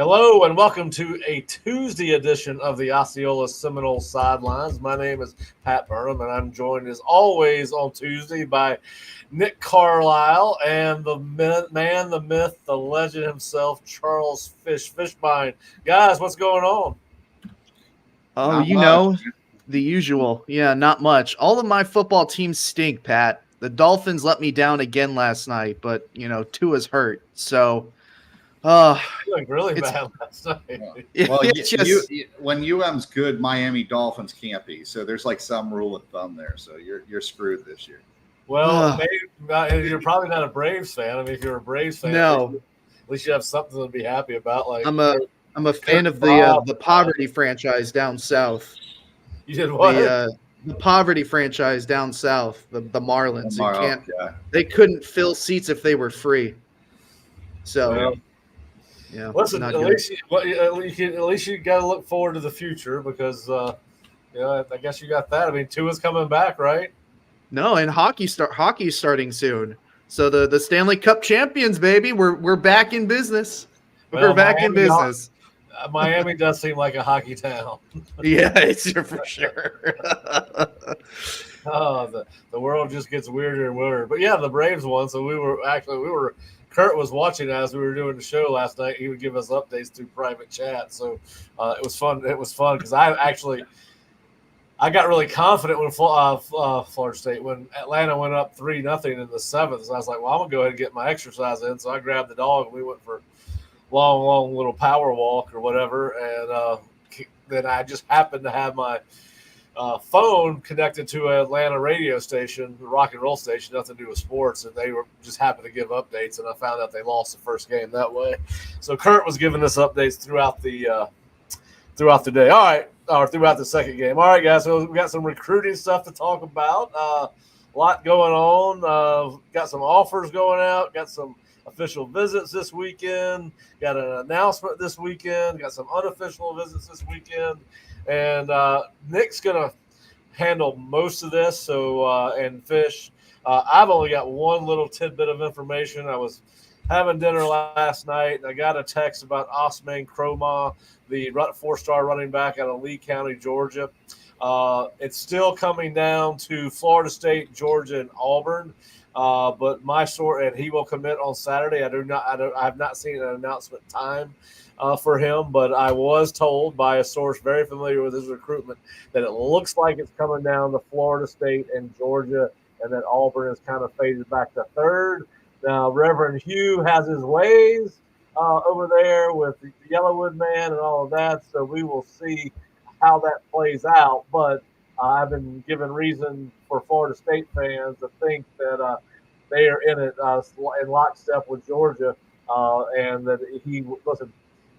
Hello and welcome to a Tuesday edition of the Osceola Seminole Sidelines. My name is Pat Burnham, and I'm joined as always on Tuesday by Nick Carlisle and the man, the myth, the legend himself, Charles Fishbein. Guys, what's going on? Oh, Not you much. know, the usual. Yeah, not much. All of my football teams stink, Pat. The Dolphins let me down again last night, but, Tua's hurt. So, Feeling really it's, bad last night. Well, it's just, when UM's good, Miami Dolphins can't be. So there's like some rule of thumb there. So you're screwed this year. Well, maybe you're probably not a Braves fan. I mean, if you're a Braves fan, No. at least you have something to be happy about. Like I'm a fan of the poverty franchise down south. You did what? The poverty franchise down south, the Marlins. Yeah. They couldn't fill seats if they were free. So, yeah. Listen, not at good. least you got to look forward to the future because, I guess you got that. I mean, Tua's coming back, right? No, and hockey's starting soon. So the Stanley Cup champions, baby, we're back in business. We're back in business. Miami does seem like a hockey town. Yeah, it's for sure. Oh, the world just gets weirder and weirder. But yeah, the Braves won. So Kurt was watching as we were doing the show last night. He would give us updates through private chat. So it was fun. It was fun because I got really confident when Florida State, when Atlanta went up 3-0 in the seventh. So I was like, well, I'm gonna go ahead and get my exercise in. So I grabbed the dog and we went for long little power walk or whatever. And then I just happened to have my phone connected to an Atlanta radio station, the rock and roll station, nothing to do with sports, and they were just happened to give updates, and I found out they lost the first game that way. So Kurt was giving us updates throughout the day. All right, or throughout the second game. All right, guys. So we got some recruiting stuff to talk about. A lot going on. Got some offers going out. Got some official visits this weekend. Got an announcement this weekend. Got some unofficial visits this weekend. And Nick's going to handle most of this. So, and Fish, I've only got one little tidbit of information. I was having dinner last night, and I got a text about Osman Cromah, the 4-star running back out of Lee County, Georgia. It's still coming down to Florida State, Georgia, and Auburn. But my source, and he will commit on Saturday. I have not seen an announcement time for him, but I was told by a source very familiar with his recruitment that it looks like it's coming down to Florida State and Georgia, and that Auburn has kind of faded back to third. Now, Reverend Hugh has his ways over there with the Yellowwood man and all of that, so we will see how that plays out. But I've been given reason for Florida State fans to think that they are in it in lockstep with Georgia, and that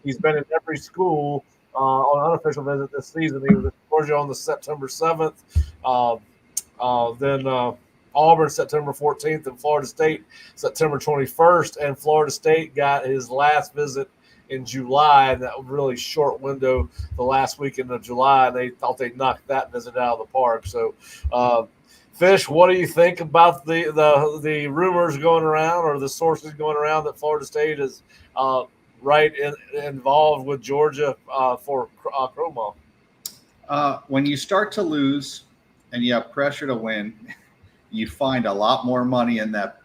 he's been in every school on unofficial visit this season. He was in Georgia on the September 7th, then Auburn September 14th, and Florida State September 21st. And Florida State got his last visit in July, and that really short window, the last weekend of July, and they thought they'd knock that visit out of the park. So, Fish, what do you think about the rumors going around or the sources going around that Florida State is involved with Georgia for Cromah? When you start to lose and you have pressure to win, you find a lot more money in that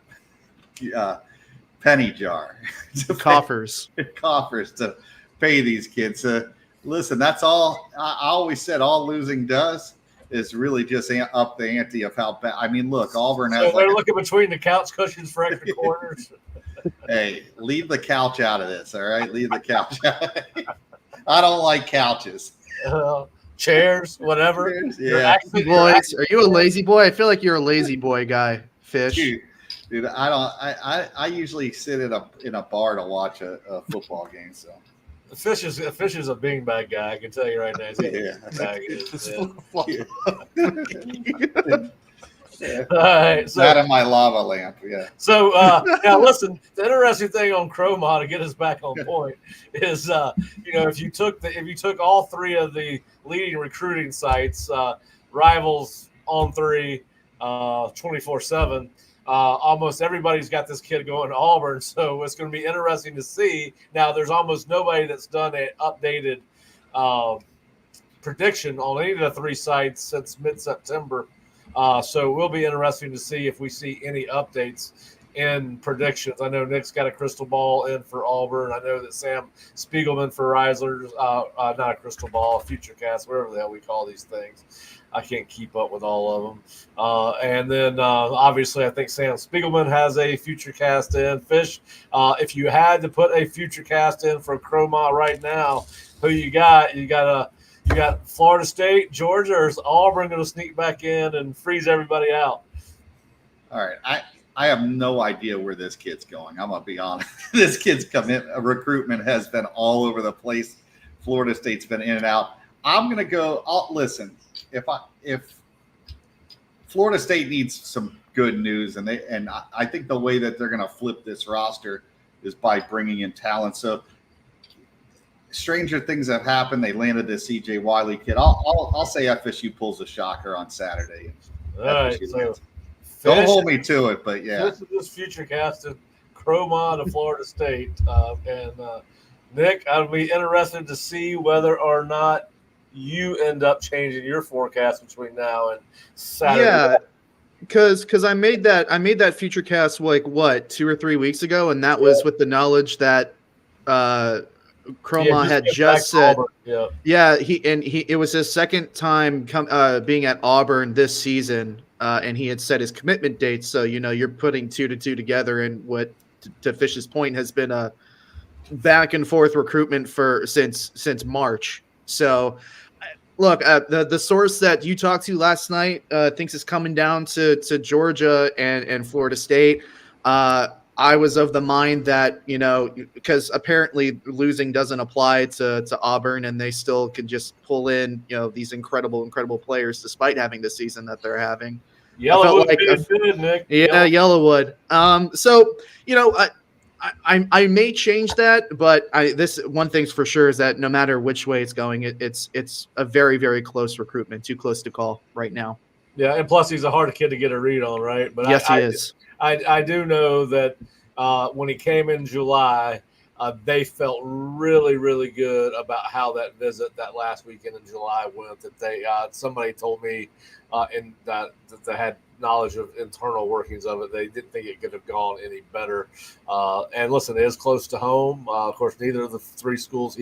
penny jar. Coffers to pay these kids. Listen, that's all. I always said all losing does is really just up the ante of how bad. I mean, look, Auburn has. So they're looking between the couch cushions for extra quarters. Hey, leave the couch out of this, all right? Leave the couch out. I don't like couches. Chairs, whatever. Yeah. Boys, are you a lazy boy? I feel like you're a lazy boy guy, Fish. Dude, I usually sit in a bar to watch a football game. So Fish is a beanbag guy. I can tell you right now. Yeah. All right, so that and my lava lamp. Yeah. So now listen. The interesting thing on Cromah, to get us back on point, is if you took all three of the leading recruiting sites, Rivals, On3, 24/7. almost everybody's got this kid going to Auburn, so it's going to be interesting to see. Now, there's almost nobody that's done an updated prediction on any of the 3 sites since mid-September. So it will be interesting to see if we see any updates in predictions. I know Nick's got a crystal ball in for Auburn. I know that Sam Spiegelman for Rislers, not a crystal ball, a future cast, whatever the hell we call these things. I can't keep up with all of them. And then obviously I think Sam Spiegelman has a future cast in. Fish, if you had to put a future cast in for Croma right now, who you got? You got Florida State, Georgia, or is Auburn going to sneak back in and freeze everybody out? All right. I have no idea where this kid's going. I'm going to be honest. This kid's recruitment has been all over the place. Florida State's been in and out. I'm going to go. Listen, if Florida State needs some good news, and I think the way that they're going to flip this roster is by bringing in talent. So stranger things have happened. They landed this CJ Wiley kid. I'll say FSU pulls a shocker on Saturday. All right. So don't hold me to it, but yeah. This is this future casted Croma to Florida State. And Nick, I'll be interested to see whether or not you end up changing your forecast between now and Saturday. Yeah, because I made that future cast like 2 or 3 weeks ago, and that was with the knowledge that Croma had just said, it was his second time being at Auburn this season. And he had set his commitment dates. So, you're putting 2 to 2 together, and what, to Fish's point, has been a back and forth recruitment since March. So, look, the source that you talked to last night thinks it's coming down to Georgia and Florida State. I was of the mind that, because apparently losing doesn't apply to Auburn, and they still can just pull in, these incredible players despite having the season that they're having. Yellowwood, good, Nick. Yeah, Yellowwood. So, I may change that, but this one thing's for sure is that no matter which way it's going, it's a very, very close recruitment, too close to call right now. Yeah, and plus he's a hard kid to get a read on, right? But yes, he is. I do know that when he came in July, they felt really, really good about how that visit that last weekend in July went. That they somebody told me that they had knowledge of internal workings of it. They didn't think it could have gone any better. And listen, it is close to home. Of course, neither of the 3 schools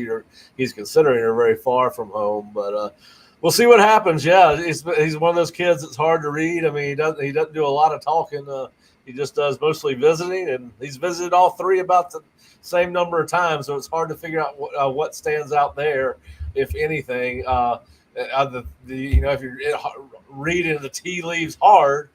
he's considering are very far from home, but. We'll see what happens. Yeah, he's one of those kids that's hard to read. I mean, he doesn't do a lot of talking. He just does mostly visiting, and he's visited all 3 about the same number of times. So it's hard to figure out what stands out there, if anything. If you're reading the tea leaves hard,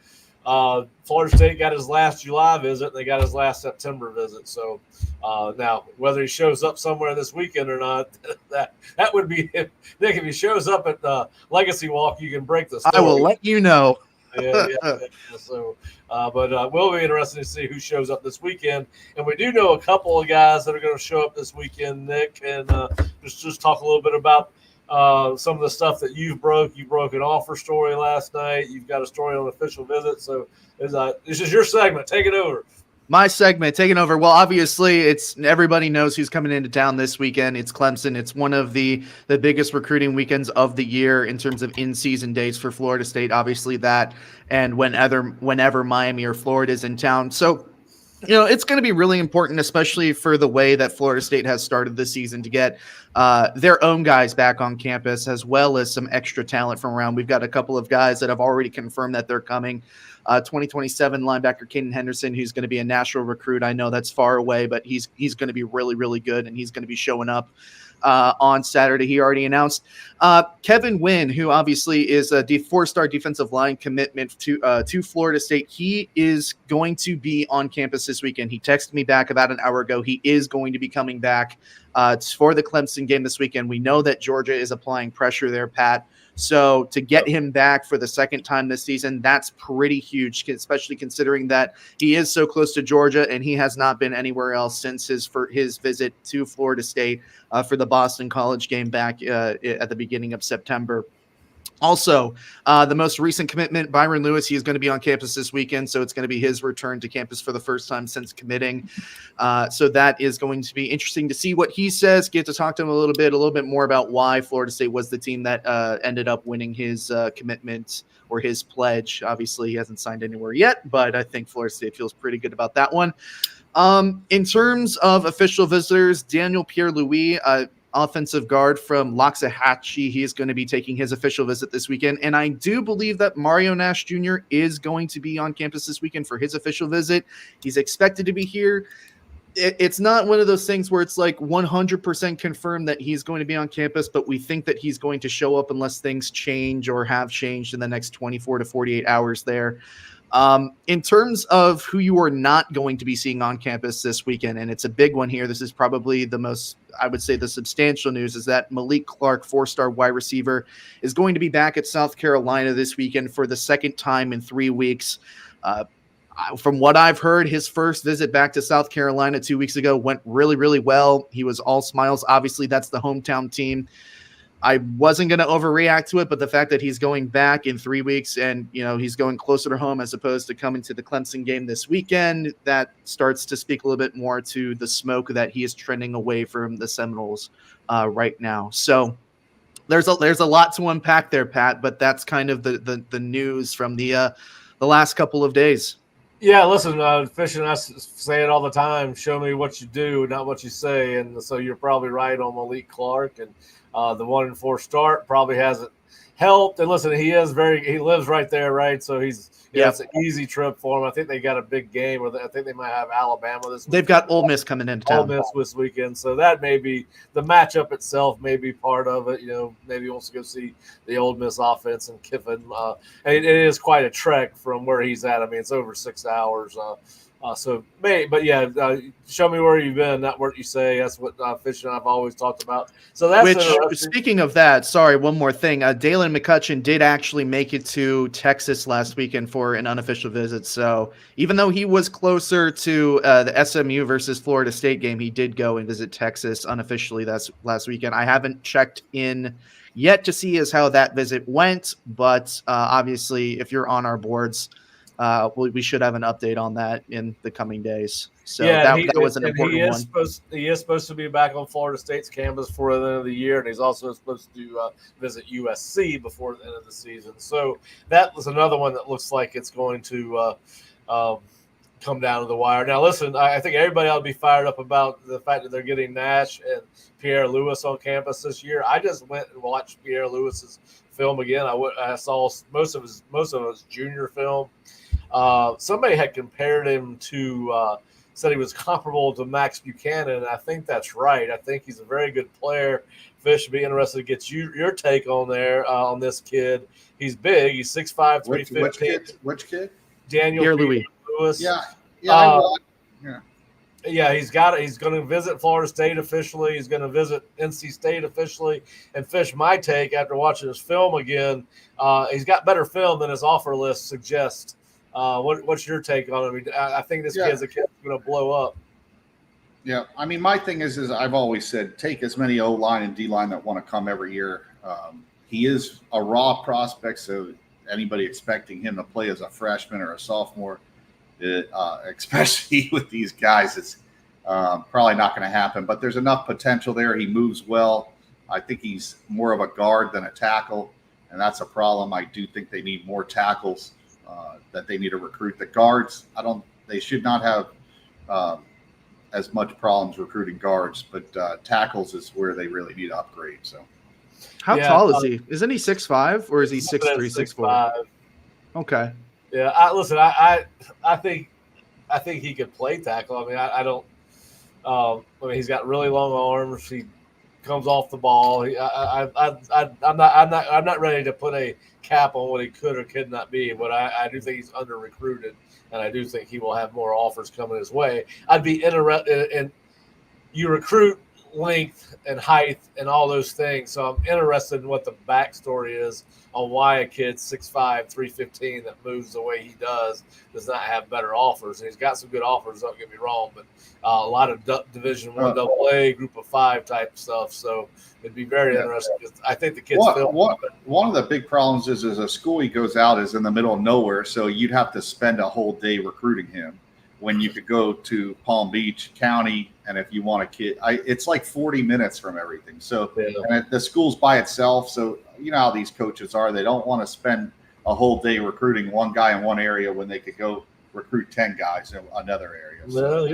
Florida State got his last July visit, and they got his last September visit. So now, whether he shows up somewhere this weekend or not, that would be Nick. If he shows up at Legacy Walk, you can break the story. I will let you know. Yeah. So, but we'll be interested to see who shows up this weekend. And we do know a couple of guys that are going to show up this weekend, Nick. And just talk a little bit about some of the stuff that you broke. You broke an offer story last night. You've got a story on official visit. So this is your segment. Take it over. My segment taking over. Well, obviously, everybody knows who's coming into town this weekend. It's Clemson. It's one of the biggest recruiting weekends of the year in terms of in-season dates for Florida State. Obviously, that and whenever Miami or Florida is in town. So, it's going to be really important, especially for the way that Florida State has started this season, to get their own guys back on campus, as well as some extra talent from around. We've got a couple of guys that have already confirmed that they're coming. 2027 linebacker Caden Henderson, who's going to be a national recruit. I know that's far away, but he's going to be really, really good, and he's going to be showing up on Saturday. He already announced Kevin Wynn, who obviously is a 4-star defensive line commitment to Florida State. He is going to be on campus this weekend. He texted me back about an hour ago. He is going to be coming back for the Clemson game this weekend. We know that Georgia is applying pressure there, Pat. So to get him back for the second time this season, that's pretty huge, especially considering that he is so close to Georgia and he has not been anywhere else since his visit to Florida State for the Boston College game back at the beginning of September. Also, the most recent commitment, Byron Lewis, he is going to be on campus this weekend, so it's going to be his return to campus for the first time since committing. So that is going to be interesting to see what he says. Get to talk to him a little bit more about why Florida State was the team that ended up winning his commitment or his pledge. Obviously, he hasn't signed anywhere yet, but I think Florida State feels pretty good about that one. In terms of official visitors, Daniel Pierre-Louis, offensive guard from Loxahatchee. He is going to be taking his official visit this weekend. And I do believe that Mario Nash Jr. is going to be on campus this weekend for his official visit. He's expected to be here. It's not one of those things where it's like 100% confirmed that he's going to be on campus, but we think that he's going to show up unless things change or have changed in the next 24 to 48 hours there. In terms of who you are not going to be seeing on campus this weekend, and it's a big one here, this is probably the most, I would say, the substantial news is that Malik Clark, 4-star wide receiver, is going to be back at South Carolina this weekend for the second time in 3 weeks. From what I've heard, his first visit back to South Carolina 2 weeks ago went really, really well. He was all smiles. Obviously, that's the hometown team. I wasn't going to overreact to it, but the fact that he's going back in 3 weeks and, he's going closer to home as opposed to coming to the Clemson game this weekend, that starts to speak a little bit more to the smoke that he is trending away from the Seminoles right now. So there's a lot to unpack there, Pat, but that's kind of the news from the last couple of days. Yeah, listen, Fish and us say it all the time. Show me what you do, not what you say. And so you're probably right on Malik Clark. And the 1-4 start probably hasn't helped. And listen, he lives right there, right? So it's an easy trip for him. I think they got a big game, or I think they might have Alabama this weekend. They've got Ole Miss coming into town. Ole Miss this weekend. So that may be the matchup itself, may be part of it. Maybe he wants to go see the Ole Miss offense and Kiffin. And it is quite a trek from where he's at. I mean, it's over 6 hours. Show me where you've been, not what you say. That's what Fish and I've always talked about. So that's interesting. Speaking of that, sorry, one more thing. Dalen McCutcheon did actually make it to Texas last weekend for an unofficial visit. So even though he was closer to the SMU versus Florida State game, he did go and visit Texas unofficially last weekend. I haven't checked in yet to see how that visit went, but obviously if you're on our boards, we should have an update on that in the coming days. So that was an important one. He is supposed to be back on Florida State's campus for the end of the year, and he's also supposed to visit USC before the end of the season. So that was another one that looks like it's going to come down to the wire. Now, listen, I think everybody ought to be fired up about the fact that they're getting Nash and Pierre Lewis on campus this year. I just went and watched Pierre Lewis's film again. I saw most of his junior film. Somebody had compared him to said he was comparable to Max Buchanan, and I think that's right. I think he's a very good player. Fish would be interested to get your take on this kid. He's big. He's 6'5", 350. Which kid? Daniel Pierre-Louis. Lewis. Yeah. He's going to visit Florida State officially. He's going to visit NC State officially. And Fish, my take after watching his film again, he's got better film than his offer list suggests. What's your take on him? I think this kid's a kid that's going to blow up. Yeah, I mean, my thing is I've always said take as many O-line and D-line that want to come every year. He is a raw prospect, so anybody expecting him to play as a freshman or a sophomore, especially with these guys, it's probably not going to happen. But there's enough potential there. He moves well. I think he's more of a guard than a tackle, and that's a problem. I do think they need more tackles. That they need to recruit. The guards, they should not have as much problems recruiting guards, but tackles is where they really need to upgrade. So, how tall is he? Isn't he 6'5" or is he 6'3", 6'4"? Okay. Yeah, I think he could play tackle. I mean, I don't. I mean, he's got really long arms. He comes off the ball. I'm not ready to put a cap on what he could or could not be, but I do think he's under recruited, and I do think he will have more offers coming his way. I'd be interested in you recruit length and height and all those things. So I'm interested in what the backstory is on why a kid 6'5", 315 that moves the way he does not have better offers. And he's got some good offers, don't get me wrong, but a lot of Division I AA, Group of 5 type stuff. So it'd be very interesting. I think the kids one of the big problems is a school he goes out is in the middle of nowhere, so you'd have to spend a whole day recruiting him when you could go to Palm Beach County, and if you want a kid, it's like 40 minutes from everything. So and the school's by itself, so you know how these coaches are. They don't want to spend a whole day recruiting one guy in one area when they could go recruit 10 guys in another area. So, well,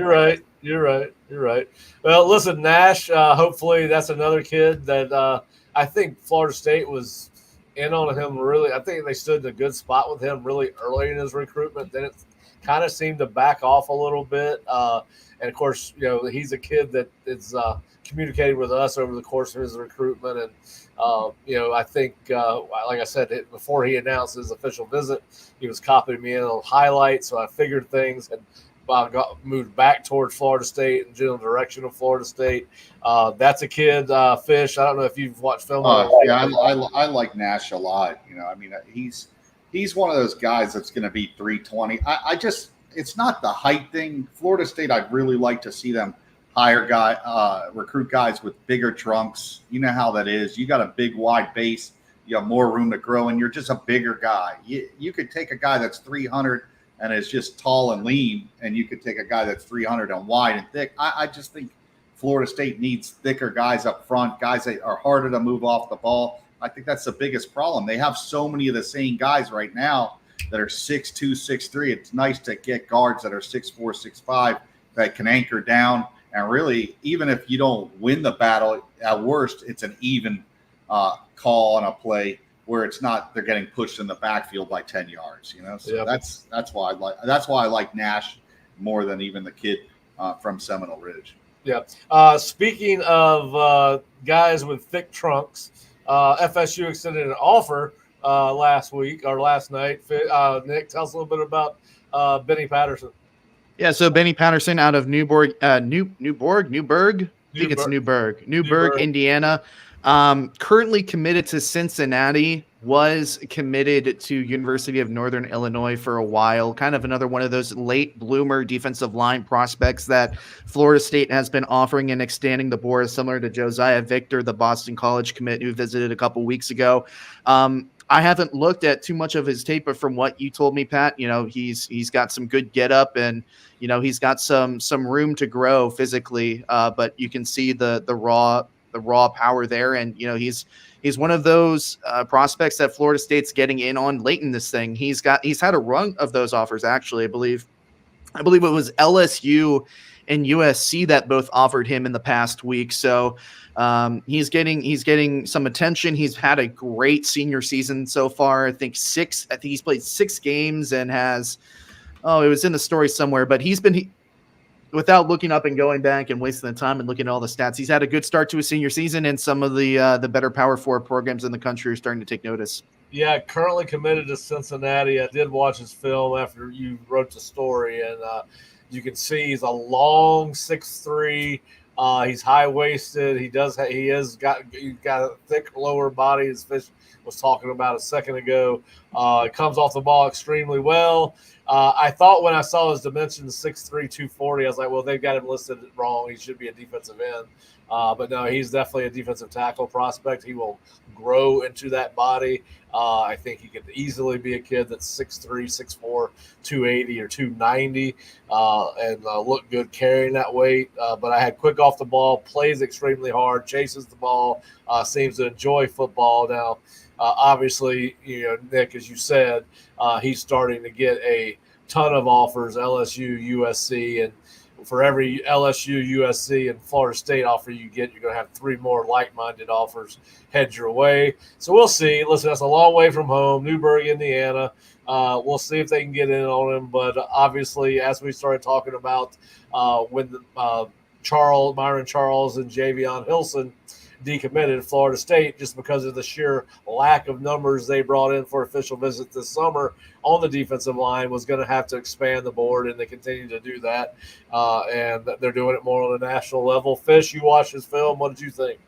you're right. Well, listen, Nash, hopefully that's another kid that I think Florida State was in on him really. I think they stood in a good spot with him really early in his recruitment. Then it kind of seemed to back off a little bit. And, of course, you know, he's a kid that is communicated with us over the course of his recruitment. And, you know, I think, like I said, before he announced his official visit, he was copying me in on highlights. So I figured things had moved back towards Florida State and general direction of Florida State. That's a kid, Fish. I don't know if you've watched film. Yeah, I like Nash a lot. You know, I mean, he's one of those guys that's going to be 320. It's not the height thing. Florida State, I'd really like to see them recruit guys with bigger trunks. You know how that is. You got a big, wide base. You have more room to grow, and you're just a bigger guy. You could take a guy that's 300 and is just tall and lean, and you could take a guy that's 300 and wide and thick. I just think Florida State needs thicker guys up front, guys that are harder to move off the ball. I think that's the biggest problem. They have so many of the same guys right now that are 6'2", 6'3". It's nice to get guards that are 6'4", 6'5", that can anchor down. And really, even if you don't win the battle, at worst, it's an even call on a play where it's not they're getting pushed in the backfield by 10 yards. You know, so that's why I like Nash more than even the kid from Seminole Ridge. Yeah. Speaking of guys with thick trunks, FSU extended an offer last night. Nick, tell us a little bit about Benny Patterson. Yeah, so Benny Patterson out of Newburgh. I think it's Newburgh, Indiana. Currently committed to Cincinnati, was committed to University of Northern Illinois for a while. Kind of another one of those late bloomer defensive line prospects that Florida State has been offering and extending the board, similar to Josiah Victor, the Boston College commit who visited a couple weeks ago. I haven't looked at too much of his tape, but from what you told me, Pat, you know, he's got some good get up and, you know, he's got some room to grow physically. But you can see the raw power there. And, you know, he's one of those prospects that Florida State's getting in on late in this thing. He's had a run of those offers. Actually, I believe it was LSU and USC that both offered him in the past week. So he's getting some attention. He's had a great senior season so far. I think he's played 6 games and has, it was in the story somewhere, but without looking up and going back and wasting the time and looking at all the stats, he's had a good start to his senior season, and some of the better Power 4 programs in the country are starting to take notice. Yeah, currently committed to Cincinnati. I did watch his film after you wrote the story, and you can see he's a long 6'3". He's high-waisted. He's got a thick lower body, as Fish was talking about a second ago. It comes off the ball extremely well. I thought when I saw his dimensions, 6'3", 240, I was like, well, they've got him listed wrong. He should be a defensive end. But no, he's definitely a defensive tackle prospect. He will grow into that body. I think he could easily be a kid that's 6'3", 6'4", 280 or 290 and look good carrying that weight. But I had quick off the ball, plays extremely hard, chases the ball, seems to enjoy football. Now, obviously, you know, Nick, as you said, he's starting to get a ton of offers, LSU, USC, and for every LSU, USC, and Florida State offer you get, you're going to have 3 more like-minded offers head your way. So we'll see. Listen, that's a long way from home, Newburgh, Indiana. We'll see if they can get in on him. But obviously, as we started talking about when Myron Charles and Javion Hilson decommitted. Florida State, just because of the sheer lack of numbers they brought in for official visits this summer on the defensive line, was going to have to expand the board, and they continue to do that. And they're doing it more on a national level. Fish, you watched his film. What did you think?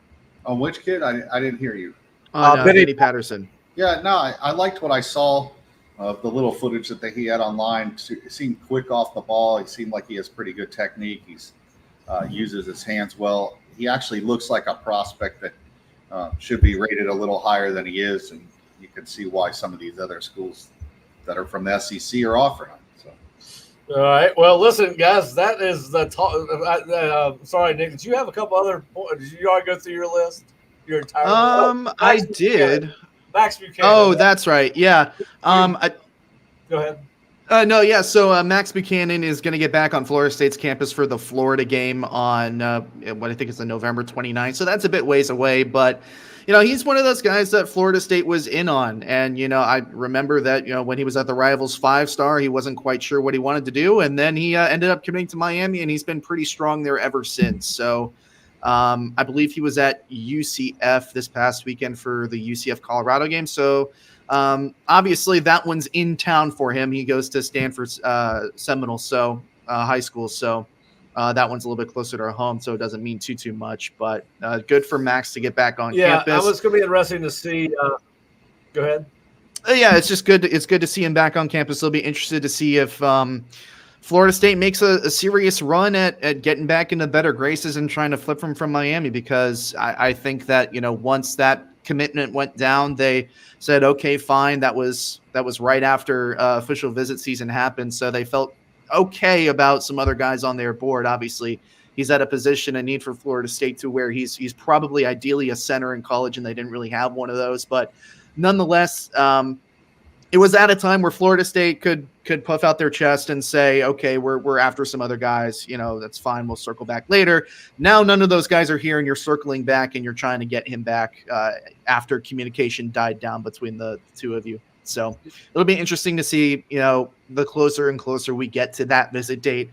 On which kid? I didn't hear you. Benny Patterson. Yeah, no, I liked what I saw of the little footage that he had online. He seemed quick off the ball. He seemed like he has pretty good technique. He's uses his hands well. He actually looks like a prospect that should be rated a little higher than he is, and you can see why some of these other schools that are from the SEC are offering him. So. All right. Well, listen, guys, that is the talk. Sorry, Nick. Did you have a couple other points? Did you already go through your list? Your entire I did. Max Buchanan. Oh, that's right. Yeah. Go ahead. No, yeah. So Max Buchanan is going to get back on Florida State's campus for the Florida game on what I think is the November 29th. So that's a bit ways away, but he's one of those guys that Florida State was in on. And, I remember that, when he was at the Rivals 5-star, he wasn't quite sure what he wanted to do. And then he ended up committing to Miami, and he's been pretty strong there ever since. So I believe he was at UCF this past weekend for the UCF Colorado game. So obviously that one's in town for him. He goes to Stanford Seminole high school. So that one's a little bit closer to home, so it doesn't mean too much. But good for Max to get back on campus. Yeah, it's going to be interesting to see. Go ahead. Yeah, it's just good. It's good to see him back on campus. They'll be interested to see if Florida State makes a serious run at getting back into better graces and trying to flip him from Miami, because I think that, once that commitment went down, they said, okay, fine. That was right after official visit season happened. So they felt okay about some other guys on their board. Obviously, he's at a position, a need for Florida State to where he's probably ideally a center in college, and they didn't really have one of those. But nonetheless, it was at a time where Florida State could puff out their chest and say, okay, we're after some other guys. That's fine. We'll circle back later. Now none of those guys are here, and you're circling back and you're trying to get him back after communication died down between the two of you. So it'll be interesting to see, the closer and closer we get to that visit date,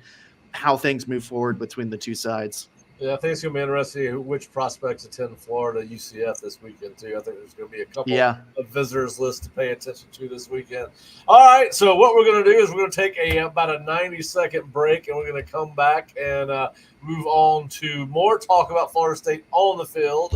how things move forward between the two sides. Yeah, I think it's going to be interesting which prospects attend Florida UCF this weekend, too. I think there's going to be a couple of visitors list to pay attention to this weekend. All right, so what we're going to do is we're going to take about a 90-second break, and we're going to come back and move on to more talk about Florida State on the field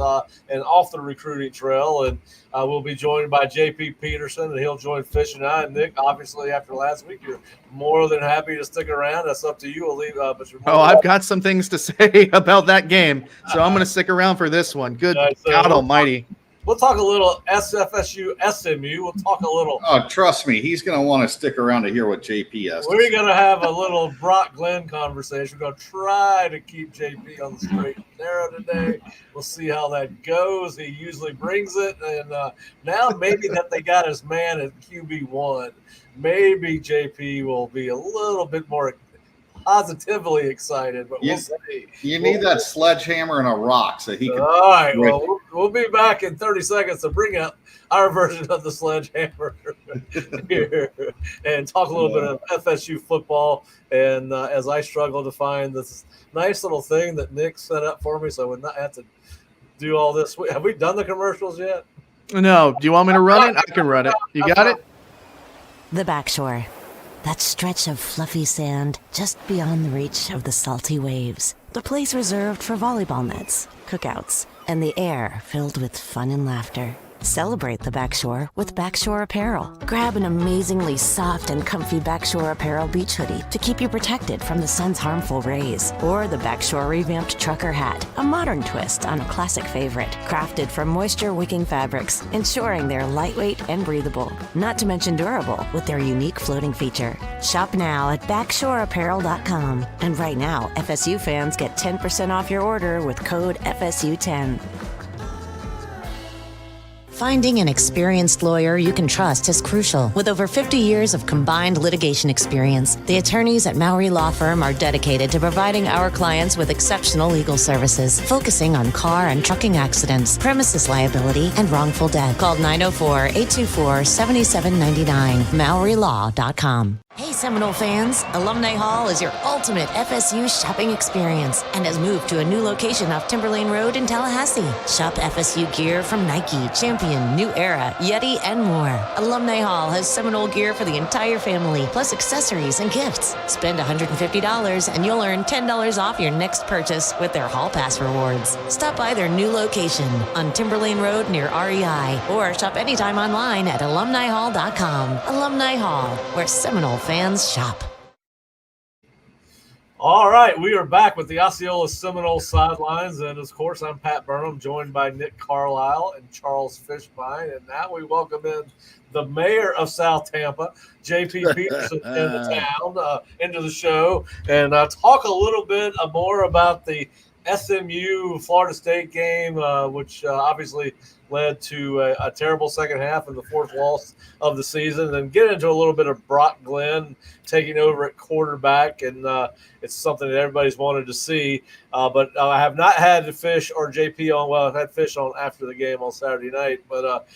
and off the recruiting trail. And we'll be joined by JP Peterson, and he'll join Fish and I. And Nick, obviously, after last week, you're more than happy to stick around. That's up to you. We'll leave. But I've got some things to say about that game, so I'm going to stick around for this one. Good God Almighty. We'll talk a little FSU, SMU. We'll talk a little. Oh, trust me, he's going to want to stick around to hear what JP has. We're going to have a little Brock Glenn conversation. We're going to try to keep JP on the straight and narrow today. We'll see how that goes. He usually brings it, and now maybe that they got his man at QB1, maybe JP will be a little bit more positively excited, but we'll see. You need that sledgehammer and a rock so he can. All right, well, we'll be back in 30 seconds to bring up our version of the sledgehammer here and talk a little bit of FSU football. And as I struggle to find this nice little thing that Nick set up for me, so I would not have to do all this. Have we done the commercials yet? No. Do you want me to run it? I can run it. You got it? The Backshore. That stretch of fluffy sand just beyond the reach of the salty waves. The place reserved for volleyball nets, cookouts, and the air filled with fun and laughter. Celebrate the Backshore with Backshore Apparel. Grab an amazingly soft and comfy Backshore Apparel beach hoodie to keep you protected from the sun's harmful rays. Or the Backshore revamped trucker hat, a modern twist on a classic favorite. Crafted from moisture-wicking fabrics, ensuring they're lightweight and breathable. Not to mention durable with their unique floating feature. Shop now at BackshoreApparel.com. And right now, FSU fans get 10% off your order with code FSU10. Finding an experienced lawyer you can trust is crucial. With over 50 years of combined litigation experience, the attorneys at Mowry Law Firm are dedicated to providing our clients with exceptional legal services, focusing on car and trucking accidents, premises liability, and wrongful death. Call 904-824-7799, MowryLaw.com. Hey Seminole fans, Alumni Hall is your ultimate FSU shopping experience and has moved to a new location off Timberlane Road in Tallahassee. Shop FSU gear from Nike, Champion, New Era, Yeti, and more. Alumni Hall has Seminole gear for the entire family, plus accessories and gifts. Spend $150 and you'll earn $10 off your next purchase with their Hall Pass rewards. Stop by their new location on Timberlane Road near REI or shop anytime online at alumnihall.com. Alumni Hall, where Seminole fans shop. All right, we are back with the Osceola Seminole Sidelines, and of course, I'm Pat Burnham, joined by Nick Carlisle and Charles Fishbein, and now we welcome in the mayor of South Tampa, JP Peterson, into the show, and talk a little bit more about the SMU Florida State game, which obviously led to a terrible second half and the fourth loss of the season, and get into a little bit of Brock Glenn taking over at quarterback, and it's something that everybody's wanted to see. But I have not had Fish or JP on. Well, I've had Fish on after the game on Saturday night. But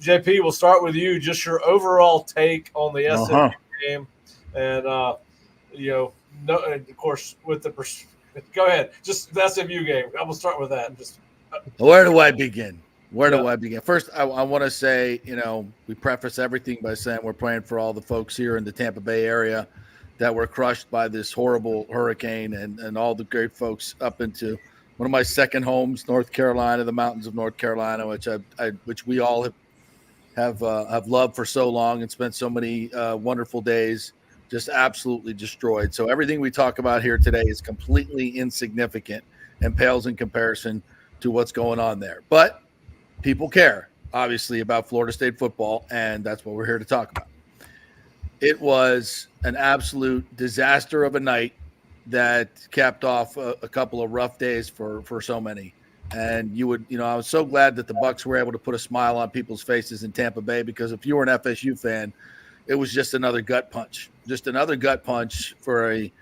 JP, we'll start with you. Just your overall take on the SMU game, and and of course with the go ahead, just the SMU game. I'm gonna start with that. Just where do I begin? Where do I begin? First, I want to say, we preface everything by saying we're praying for all the folks here in the Tampa Bay area that were crushed by this horrible hurricane, and all the great folks up into one of my second homes, North Carolina, the mountains of North Carolina, which we all have loved for so long and spent so many wonderful days, just absolutely destroyed. So everything we talk about here today is completely insignificant and pales in comparison to what's going on there. But people care, obviously, about Florida State football, and that's what we're here to talk about. It was an absolute disaster of a night that capped off a couple of rough days for so many. And I was so glad that the Bucs were able to put a smile on people's faces in Tampa Bay, because if you were an FSU fan, it was just another gut punch for a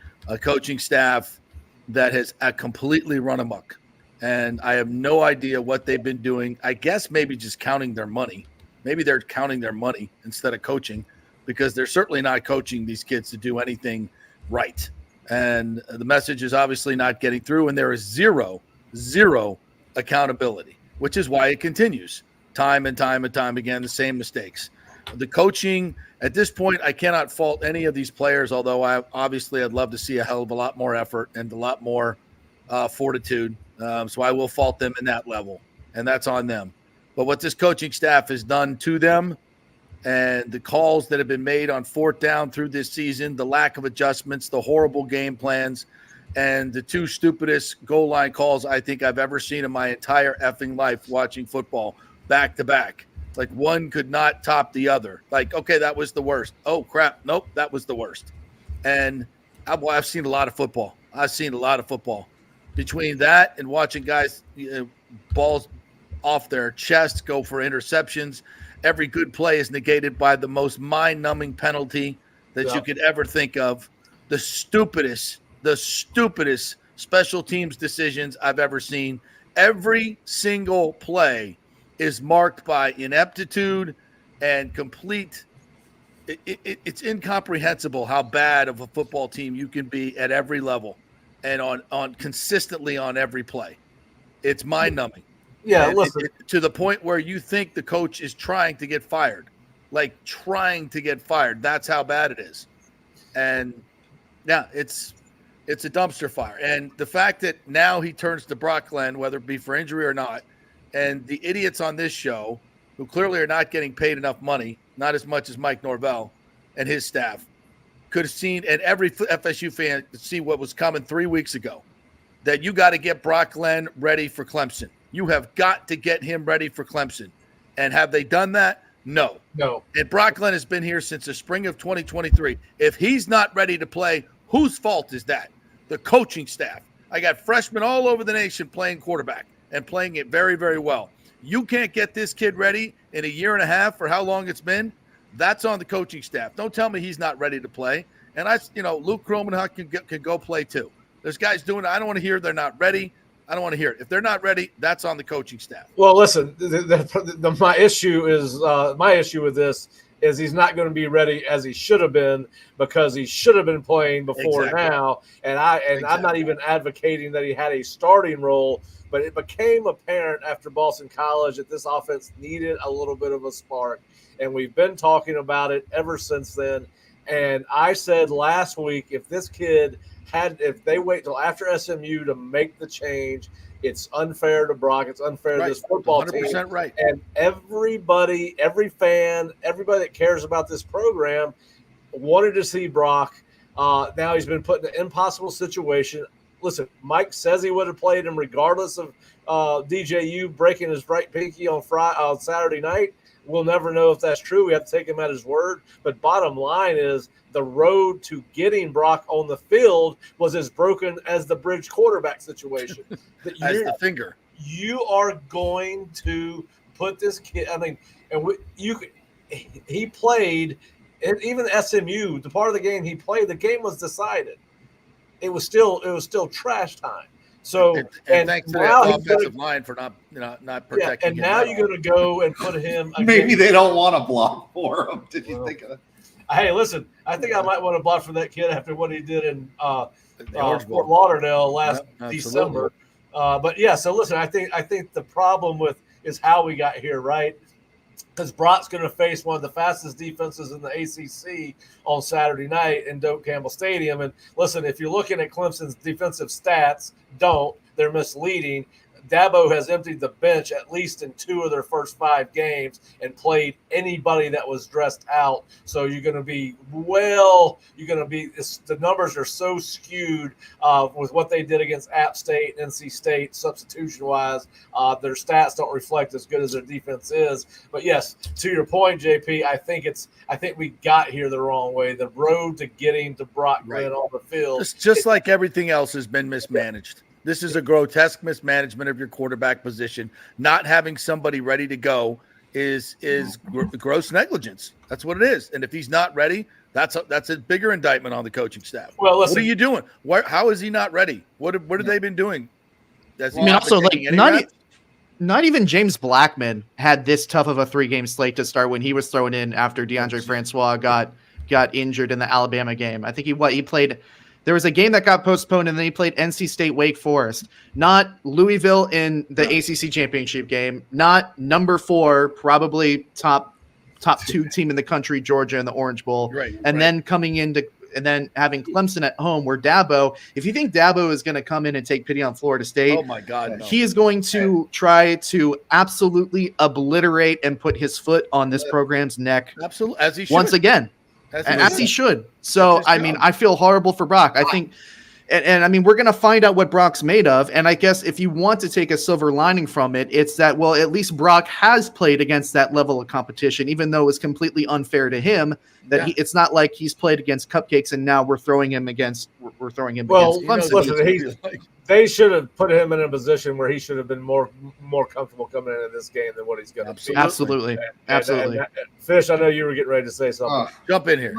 coaching staff that has completely run amok. And I have no idea what they've been doing. I guess maybe just counting their money. Maybe they're counting their money instead of coaching, because they're certainly not coaching these kids to do anything right. And the message is obviously not getting through, and there is zero accountability, which is why it continues time and time again, the same mistakes. The coaching at this point, I cannot fault any of these players, although I'd love to see a hell of a lot more effort and a lot more fortitude. So I will fault them in that level, and that's on them. But what this coaching staff has done to them, and the calls that have been made on fourth down through this season, the lack of adjustments, the horrible game plans, and the two stupidest goal line calls I think I've ever seen in my entire effing life watching football back to back. Like, one could not top the other. Like, okay, that was the worst. Oh, crap. Nope, that was the worst. And I've seen a lot of football. Between that and watching guys, balls off their chest go for interceptions, every good play is negated by the most mind-numbing penalty that you could ever think of. The stupidest special teams decisions I've ever seen. Every single play is marked by ineptitude and complete. It's incomprehensible how bad of a football team you can be at every level and on consistently on every play. It's mind-numbing. Yeah, and listen. To the point where you think the coach is trying to get fired. That's how bad it is. And yeah, it's a dumpster fire. And the fact that now he turns to Brock Glenn, whether it be for injury or not, and the idiots on this show who clearly are not getting paid enough money, not as much as Mike Norvell and his staff, could have seen, and every FSU fan could see what was coming 3 weeks ago, that you got to get Brock Glenn ready for Clemson. You have got to get him ready for Clemson. And have they done that? No. And Brock Glenn has been here since the spring of 2023. If he's not ready to play, whose fault is that? The coaching staff. I got freshmen all over the nation playing quarterback and playing it very, very well. You can't get this kid ready in a year and a half or how long it's been. That's on the coaching staff. Don't tell me he's not ready to play. And Luke Kromenhoek can go play too. There's guys doing it. I don't want to hear they're not ready. I don't want to hear it. If they're not ready, that's on the coaching staff. Well, listen, my issue with this is he's not going to be ready as he should have been because he should have been playing before now. And I'm not even advocating that he had a starting role, but it became apparent after Boston College that this offense needed a little bit of a spark. And we've been talking about it ever since then. And I said last week, if they wait till after SMU to make the change, it's unfair to Brock. It's unfair to this football 100% team. Right. And everybody, every fan, everybody that cares about this program wanted to see Brock. Now he's been put in an impossible situation. Listen, Mike says he would have played him regardless of DJU breaking his right pinky on Saturday night. We'll never know if that's true. We have to take him at his word. But bottom line is the road to getting Brock on the field was as broken as the bridge quarterback situation. As the finger. You are going to put this kid. I mean, he played, and even SMU, the part of the game he played, the game was decided. It was still trash time. So and thanks to the offensive line for not protecting. Yeah, and now you're going to go and put him. Maybe they don't want to block for him. Did you think of that? Hey, listen, I think I might want to block for that kid after what he did in Fort Lauderdale last December. But yeah, so listen, I think the problem is how we got here, right? Because Brock's going to face one of the fastest defenses in the ACC on Saturday night in Doak Campbell Stadium. And listen, if you're looking at Clemson's defensive stats, they're misleading. Dabo has emptied the bench at least in 2 of their first 5 games and played anybody that was dressed out. So you're going to be the numbers are so skewed with what they did against App State, NC State, substitution-wise. Their stats don't reflect as good as their defense is. But yes, to your point, JP, I think we got here the wrong way. The road to getting to Brock Glenn on the field. Just like everything else has been mismanaged. This is a grotesque mismanagement of your quarterback position. Not having somebody ready to go is gross negligence. That's what it is. And if he's not ready, that's a bigger indictment on the coaching staff. Well, listen, what are you doing? How is he not ready? What have they been doing? Not even James Blackman had this tough of a 3-game slate to start when he was thrown in after DeAndre Francois got injured in the Alabama game. I think he played. There was a game that got postponed, and then he played NC State Wake Forest, not Louisville in the ACC championship game, not number 4, probably top 2 team in the country, Georgia in the Orange Bowl, then coming into and then having Clemson at home, where Dabo, if you think Dabo is going to come in and take pity on Florida State, oh my God, no. He is going to try to absolutely obliterate and put his foot on this program's neck. Absolutely, as he should. Once again. As he should. So, I mean, I feel horrible for Brock. I think, and I mean, we're going to find out what Brock's made of. And I guess if you want to take a silver lining from it, it's that, well, at least Brock has played against that level of competition, even though it's completely unfair to him that it's not like he's played against cupcakes and now we're throwing him against Clemson. Listen, they should have put him in a position where he should have been more comfortable coming into this game than what he's going to be. Absolutely. Fish, I know you were getting ready to say something. Jump in here.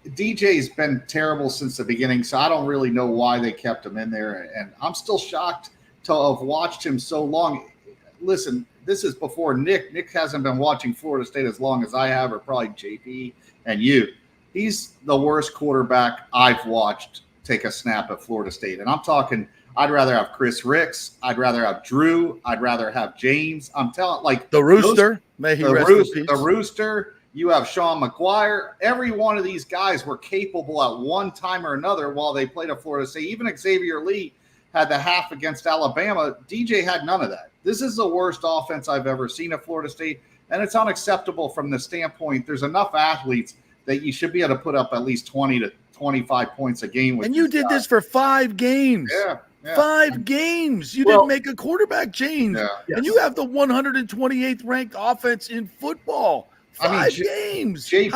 DJ's been terrible since the beginning, so I don't really know why they kept him in there. And I'm still shocked to have watched him so long. Listen, this is before Nick. Nick hasn't been watching Florida State as long as I have, or probably JP and you. He's the worst quarterback I've watched take a snap at Florida State. And I'm talking, I'd rather have Chris Ricks. I'd rather have Drew. I'd rather have James. I'm telling, like the Rooster. May he rest in peace. The Rooster. You have Sean McGuire. Every one of these guys were capable at one time or another while they played at Florida State. Even Xavier Lee had the half against Alabama. DJ had none of that. This is the worst offense I've ever seen at Florida State, and it's unacceptable from the standpoint there's enough athletes that you should be able to put up at least 20 to 25 points a game. And you did this for 5 games. Yeah. 5 games. You didn't make a quarterback change. Yeah. And you have the 128th ranked offense in football. 5 games. JP,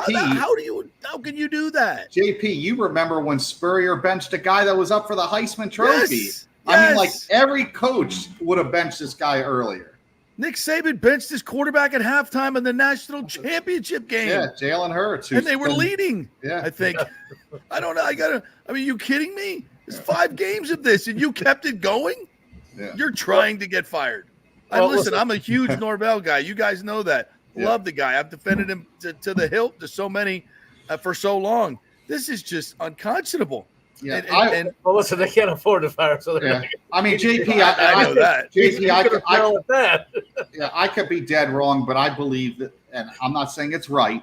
how can you do that? JP, you remember when Spurrier benched a guy that was up for the Heisman Trophy? Yes. I mean, like every coach would have benched this guy earlier. Nick Saban benched his quarterback at halftime in the national championship game. Yeah, Jalen Hurts. And they were leading, I think. I don't know. I mean, you kidding me? There's 5 games of this, and you kept it going? Yeah. You're trying to get fired. Listen, I'm a huge Norvell guy. You guys know that. Love the guy. I've defended him to the hilt to so many for so long. This is just unconscionable. Yeah, well, listen, they can't afford to fire, so they're yeah. I mean, JP, I know that. JP, I I could be dead wrong, but I believe that, and I'm not saying it's right,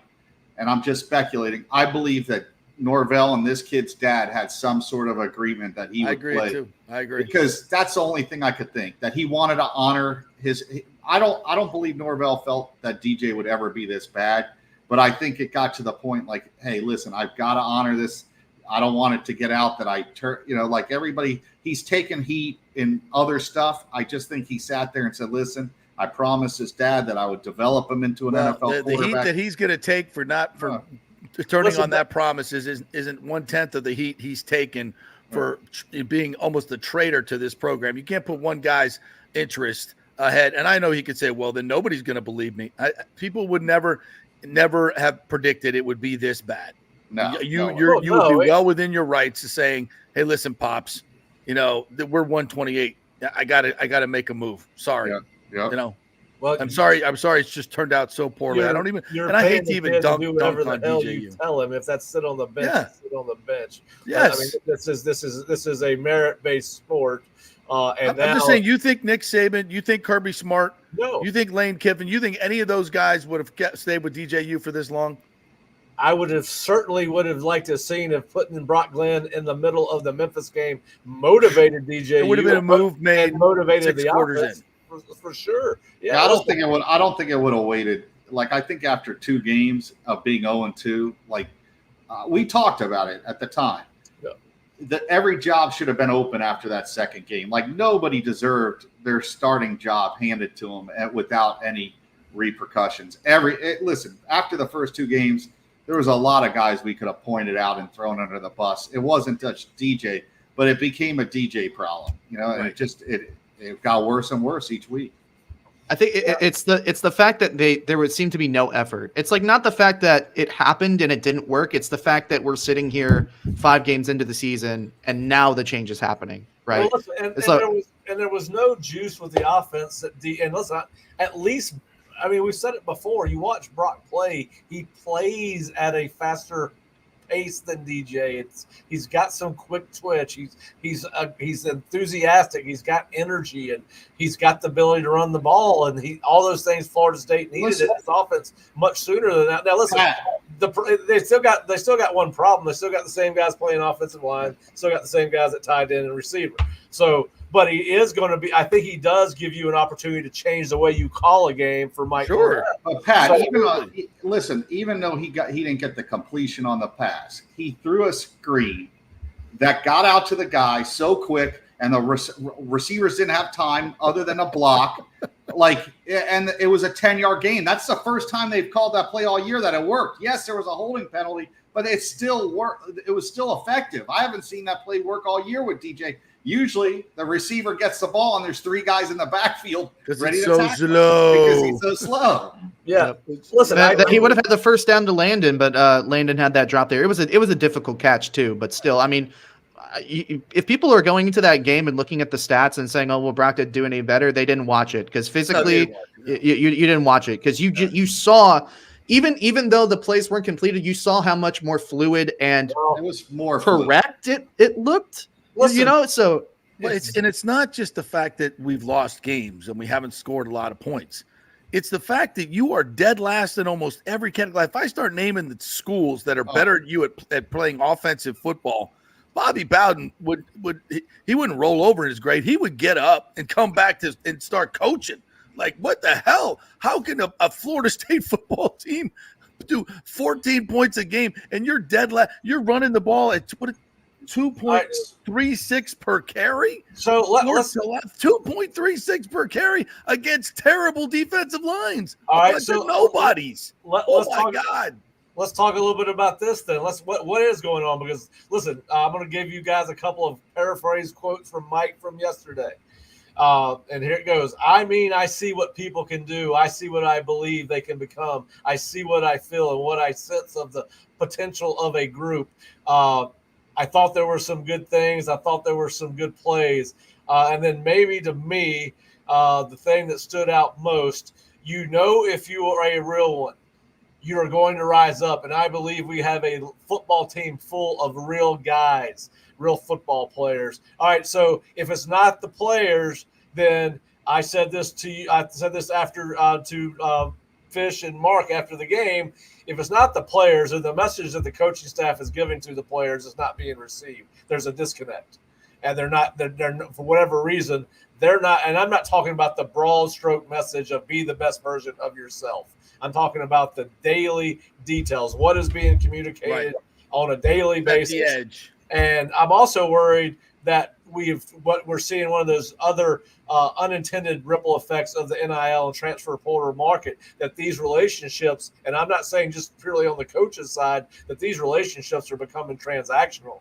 and I'm just speculating. I believe that Norvell and this kid's dad had some sort of agreement that he would play. Too. I agree, because that's the only thing I could think, that he wanted to honor his. I don't believe Norvell felt that DJ would ever be this bad, but I think it got to the point like, hey, listen, I've got to honor this. I don't want it to get out that I turn, like everybody, he's taken heat in other stuff. I just think he sat there and said, listen, I promised his dad that I would develop him into an NFL quarterback. The heat that he's going to take for turning on that promise isn't 1/10 of the heat he's taken for being almost a traitor to this program. You can't put one guy's interest ahead. And I know he could say, well, then nobody's going to believe me. People would never have predicted it would be this bad. No, you would be well within your rights to saying, "Hey, listen, pops, we're 128. I gotta make a move. Sorry, Well, I'm sorry. It's just turned out so poorly. I don't even, and I hate to even dunk on DJU. You tell him if that's sit on the bench, sit on the bench. Yes, I mean, this is a merit-based sport. And I'm just saying, you think Nick Saban, you think Kirby Smart, no, you think Lane Kiffin, you think any of those guys would have stayed with DJU for this long? I would have liked to have seen if putting Brock Glenn in the middle of the Memphis game motivated DJ. It would have been a move made, motivated the offense for sure. Yeah, I don't think it would have waited. Like, I think after 2 games of being 0-2, like we talked about it at the time, that every job should have been open after that second game. Like, nobody deserved their starting job handed to them without any repercussions. Listen, after the first 2 games, there was a lot of guys we could have pointed out and thrown under the bus. It wasn't just DJ, but it became a DJ problem, and it got worse and worse each week. I think it's the fact that there would seem to be no effort. It's like not the fact that it happened and it didn't work. It's the fact that we're sitting here 5 games into the season and now the change is happening, right? Well, listen, there was no juice with the offense and listen, at least. I mean, we've said it before. You watch Brock play; he plays at a faster pace than DJ. He's got some quick twitch. He's enthusiastic. He's got energy, and he's got the ability to run the ball. And all those things Florida State needed in this offense much sooner than that. Now, listen, they still got one problem. They still got the same guys playing offensive line. Still got the same guys at tight end and receiver. So. But he is going to be. I think he does give you an opportunity to change the way you call a game for Mike. Sure, but Pat. Even though he didn't get the completion on the pass, he threw a screen that got out to the guy so quick, and the receivers didn't have time other than a block. And it was a 10-yard gain. That's the first time they've called that play all year that it worked. Yes, there was a holding penalty, but it still worked. It was still effective. I haven't seen that play work all year with DJ. Usually the receiver gets the ball and there's 3 guys in the backfield ready to tackle because he's so slow. Yeah. Listen, he would have had the first down to Landon, but Landon had that drop there. It was a difficult catch too, but still, I mean, if people are going into that game and looking at the stats and saying, "Oh, well, Brock didn't do any better," they didn't watch it because physically, you didn't watch it because you saw. Even though the plays weren't completed, you saw how much more fluid and it was more correct it looked. Listen, so it's not just the fact that we've lost games and we haven't scored a lot of points. It's the fact that you are dead last in almost every category. If I start naming the schools that are better than you at playing offensive football, Bobby Bowden he wouldn't roll over in his grave. He would get up and come back and start coaching. Like, what the hell? How can a Florida State football team do 14 points a game and you're dead last? You're running the ball at 2.36 per carry. So let's 2.36 per carry against terrible defensive lines. All right, so nobodies. God. Let's talk a little bit about this then. What is going on? Because listen, I'm going to give you guys a couple of paraphrase quotes from Mike from yesterday. And here it goes. I see what people can do. I see what I believe they can become. I see what I feel and what I sense of the potential of a group. I thought there were some good things. I thought there were some good plays. And then maybe to me, the thing that stood out most You know, if you are a real one, you are going to rise up. And I believe we have a football team full of real guys, real football players. All right, so if it's not the players, then I said this to you. I said this after to Fish and Mark after the game. If it's not the players, or the message that the coaching staff is giving to the players is not being received, there's a disconnect, and they're for whatever reason they're not. And I'm not talking about the broad stroke message of be the best version of yourself. I'm talking about the daily details, what is being communicated on a daily basis. The edge. And I'm also worried that we're seeing one of those other unintended ripple effects of the NIL and transfer portal market, that these relationships, and I'm not saying just purely on the coach's side, that these relationships are becoming transactional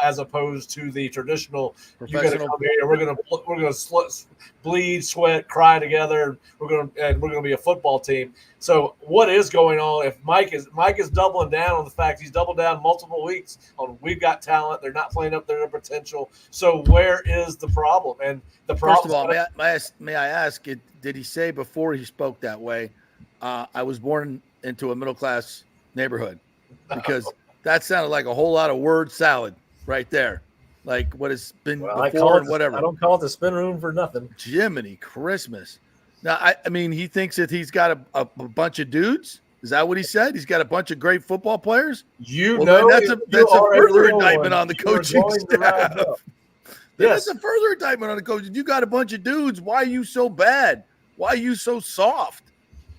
as opposed to the traditional. You're going to come here, we're going to bleed, sweat, cry together. We're going to be a football team. So what is going on? If Mike is doubling down on the fact, he's doubled down multiple weeks on we've got talent, they're not playing up their potential. So where is the problem? And the problem. First of all, may I ask? Did he say before he spoke that way? I was born into a middle class neighborhood, because that sounded like a whole lot of word salad right there. Like what has been before and whatever. I don't call it the spin room for nothing. Jiminy Christmas. Now, I mean, he thinks that he's got a bunch of dudes. Is that what he said? He's got a bunch of great football players? That's a further indictment on the coaching staff. That's a further indictment on the coach. You got a bunch of dudes. Why are you so bad? Why are you so soft?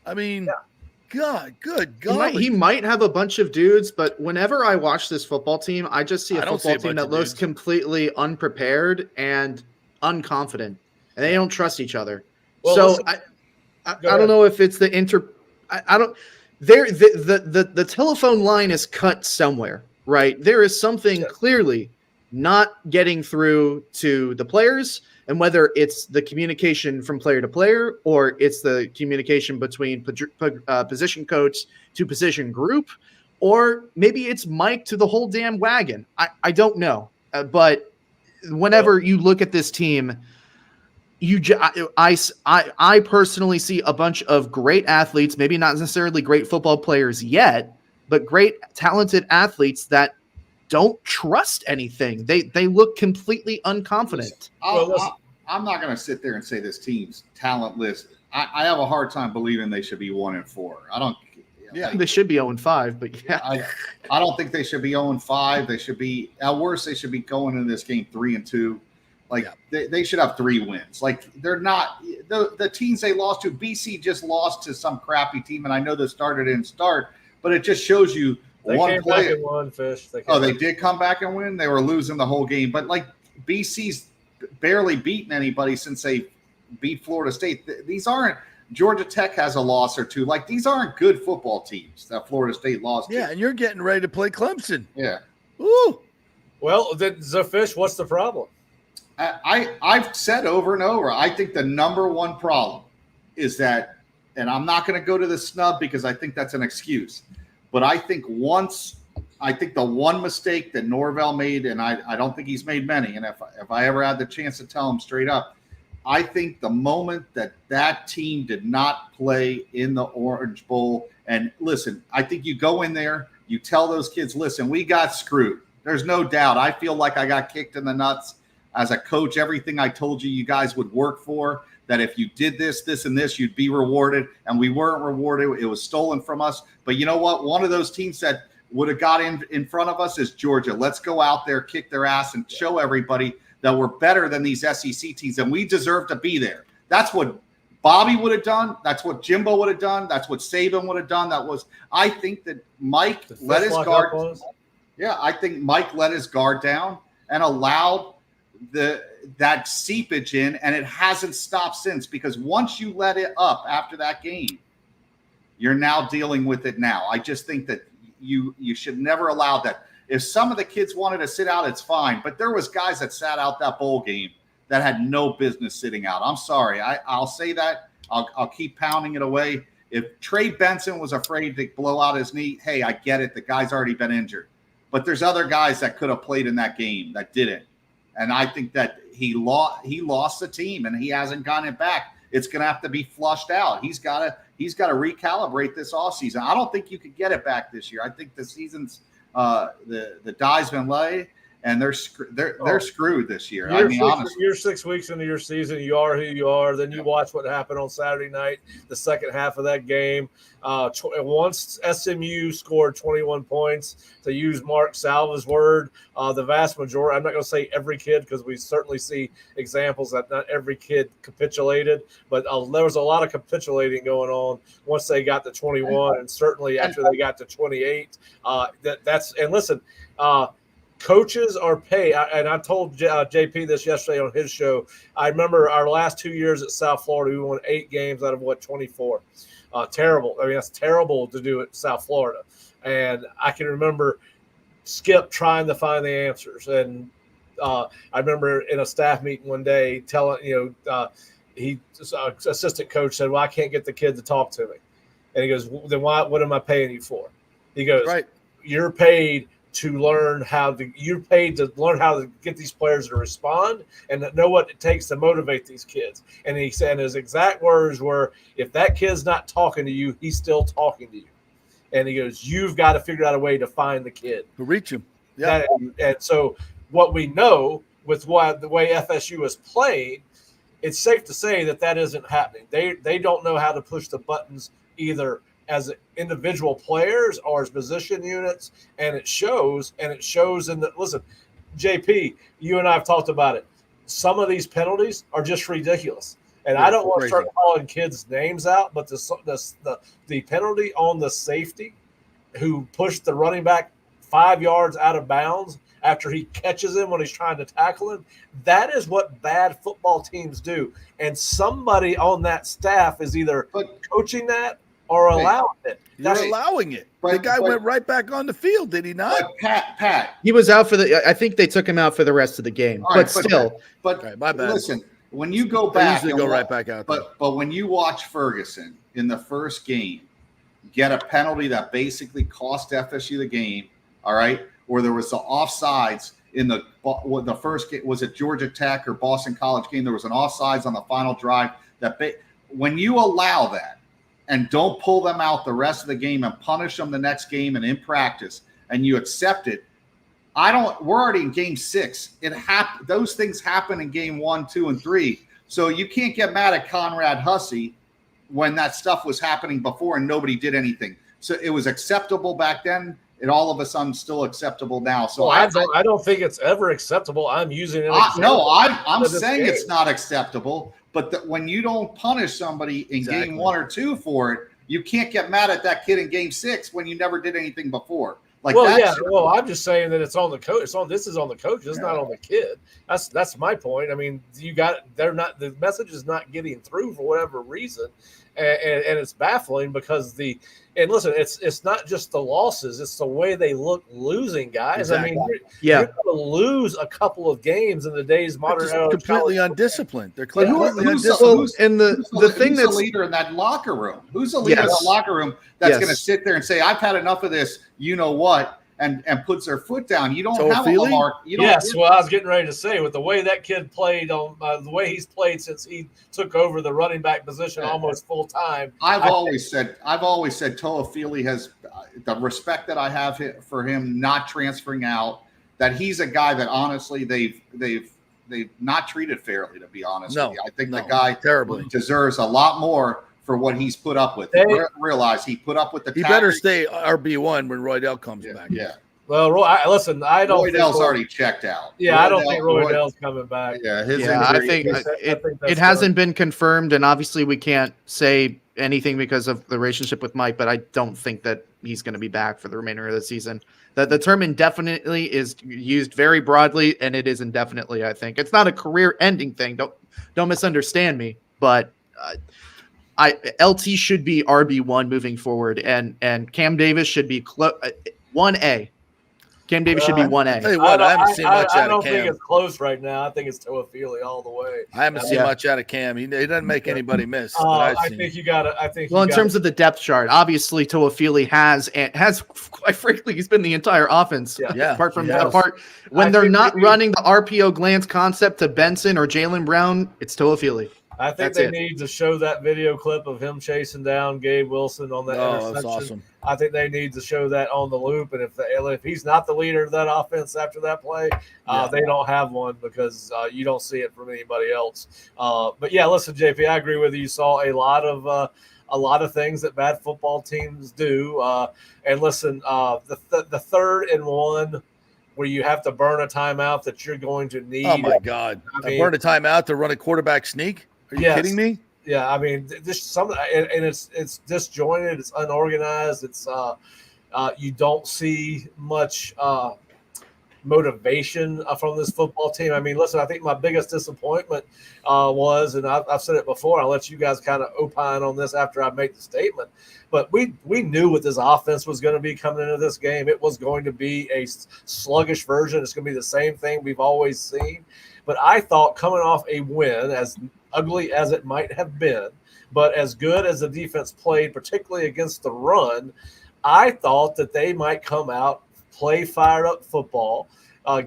I mean, God, good God. He might have a bunch of dudes, but whenever I watch this football team, I just see a football team that looks completely unprepared and unconfident, and they don't trust each other. Well, so I don't know if it's the the telephone line is cut somewhere, right? There is something clearly not getting through to the players, and whether it's the communication from player to player or it's the communication between position coach to position group, or maybe it's Mike to the whole damn wagon. I don't know. But whenever you look at this team, I personally see a bunch of great athletes, maybe not necessarily great football players yet, but great talented athletes that don't trust anything. They look completely unconfident. I'm not going to sit there and say this team's talentless. I have a hard time believing they should be 1-4. I don't. Yeah, they should be 0-5, but yeah, I don't think they should be 0-5. They should be, at worst, they should be going into this game 3-2. Like they should have 3 wins. Like they're not the teams they lost to. BC just lost to some crappy team, and I know they didn't start, but it just shows you they one came play. Back and won, Fish. They did come back and win. They were losing the whole game, but like BC's barely beaten anybody since they beat Florida State. These aren't. Georgia Tech has a loss or two. Like these aren't good football teams that Florida State lost. Yeah, and you're getting ready to play Clemson. Yeah. Ooh. Well, the Fish. What's the problem? I've said over and over, I think the number one problem is that, and I'm not going to go to the snub because I think that's an excuse, but I think the one mistake that Norvell made, and I don't think he's made many, and if I ever had the chance to tell him straight up, I think the moment that team did not play in the Orange Bowl, and listen, I think you go in there, you tell those kids, listen, we got screwed. There's no doubt. I feel like I got kicked in the nuts. As a coach, everything I told you guys would work for, that if you did this, this, and this, you'd be rewarded. And we weren't rewarded. It was stolen from us. But you know what? One of those teams that would have got in front of us is Georgia. Let's go out there, kick their ass, and show everybody that we're better than these SEC teams, and we deserve to be there. That's what Bobby would have done. That's what Jimbo would have done. That's what Saban would have done. I think that Mike let his guard. Yeah, I think Mike let his guard down and allowed that seepage in, and it hasn't stopped since, because once you let it up after that game, you're now dealing with it now. I just think that you should never allow that. If some of the kids wanted to sit out, it's fine, but there was guys that sat out that bowl game that had no business sitting out. I'm sorry. I'll say that. I'll keep pounding it away. If Trey Benson was afraid to blow out his knee, hey, I get it. The guy's already been injured. But there's other guys that could have played in that game that didn't. And I think that he lost the team, and he hasn't gotten it back. it's going to have to be flushed out. He's got to recalibrate this offseason. I don't think you could get it back this year. I think the season's the die's been laid, and they're screwed this year. I mean, honestly, you're 6 weeks into your season. You are who you are. Then you watch what happened on Saturday night, the second half of that game. Once SMU scored 21 points, to use Mark Salva's word, the vast majority, I'm not going to say every kid, because we certainly see examples that not every kid capitulated, but there was a lot of capitulating going on once they got to 21, and certainly after they got to 28. And listen, coaches are paid, and I told JP this yesterday on his show. I remember our last 2 years at South Florida, we won 8 games out of 24. Terrible. I mean, that's terrible to do at South Florida. And I can remember Skip trying to find the answers. And I remember in a staff meeting one day telling, assistant coach said, well, I can't get the kid to talk to me. And he goes, well, then what am I paying you for? He goes, right. You're paid to learn how to get these players to respond and to know what it takes to motivate these kids. And he said his exact words were, if that kid's not talking to you, he's still talking to you. And he goes, you've got to figure out a way to find the kid. To reach him. Yeah. And so what we know with the way FSU is playing, it's safe to say that isn't happening. They don't know how to push the buttons either as individual players or as position units, and it shows in the – listen, JP, you and I have talked about it. Some of these penalties are just ridiculous. And I don't want to start calling kids' names out, but the penalty on the safety who pushed the running back 5 yards out of bounds after he catches him when he's trying to tackle him, that is what bad football teams do. And somebody on that staff is either coaching that or allowing it. You're allowing it. The guy went right back on the field, did he not? Pat. He was out I think they took him out for the rest of the game. Right, But my bad. Listen, when you go back, usually go right back out. But when you watch Ferguson in the first game get a penalty that basically cost FSU the game, all right, or there was the offsides in the first game, was it Georgia Tech or Boston College game? There was an offsides on the final drive. When you allow that and don't pull them out the rest of the game and punish them the next game and in practice, and you accept it, we're already in game 6. Those things happen in game 1, 2, and 3. So you can't get mad at Conrad Hussey when that stuff was happening before and nobody did anything. So it was acceptable back then. It all of a sudden still acceptable now. So I don't think it's ever acceptable. I'm using it. I'm saying it's not acceptable. But when you don't punish somebody in game 1 or 2 for it, you can't get mad at that kid in game 6 when you never did anything before. I'm just saying that it's on the coach. This is on the coach. It's not on the kid. That's my point. I mean, the message is not getting through for whatever reason, and it's baffling because listen, it's not just the losses; it's the way they look losing, guys. Exactly. I mean, you're going to lose a couple of games in today's modern era. Completely undisciplined. They're completely undisciplined. Who's the leader in that locker room? Who's the leader in that locker room that's going to sit there and say, "I've had enough of this"? You know what? And puts their foot down. You don't have a Lamar. Well, I was getting ready to say, with the way that kid played the way he's played since he took over the running back position almost full time. I've always said Toafili has the respect that I have for him not transferring out. That he's a guy that honestly they've not treated fairly. To be honest with you, I think the guy deserves a lot more for what he's put up with. Realize he put up with the. He better stay RB1 when Roydell comes back. Yeah. Well, listen, I don't. Roydell's already checked out. Yeah, I don't think Roydell's coming back. Yeah, I think it hasn't been confirmed, and obviously we can't say anything because of the relationship with Mike. But I don't think that he's going to be back for the remainder of the season. The term indefinitely is used very broadly, and it is indefinitely. I think it's not a career-ending thing. Don't misunderstand me, but. LT should be RB1 moving forward, and Cam Davis should be 1A. Cam Davis should be 1A. Tell you what, I haven't seen much out of Cam. I don't think it's close right now. I think it's Toafili all the way. I haven't seen much out of Cam. He doesn't make anybody miss. I think you got to. Well, in terms of the depth chart, obviously Toafili has quite frankly, he's been the entire offense. Yeah. Apart from that part, when they're not running the RPO glance concept to Benson or Jaylen Brown, it's Toafili. I think That's they it. need to show that video clip of him chasing down Gabe Wilson on that interception. That's awesome. I think they need to show that on the loop. And if he's not the leader of that offense after that play, they don't have one because you don't see it from anybody else. But yeah, listen, JP, I agree with you. You saw a lot of things that bad football teams do. And listen, the 3rd and 1. Where you have to burn a timeout that you're going to need. Oh my God! I burned a timeout to run a quarterback sneak. Are you kidding me? Yeah, I mean, it's disjointed. It's unorganized. It's you don't see much motivation from this football team. I mean, listen, I think my biggest disappointment was, and I've said it before. I'll let you guys kind of opine on this after I make the statement. But we knew what this offense was going to be coming into this game. It was going to be a sluggish version. It's going to be the same thing we've always seen. But I thought coming off a win, as ugly as it might have been, but as good as the defense played, particularly against the run, I thought that they might come out, play fired up football,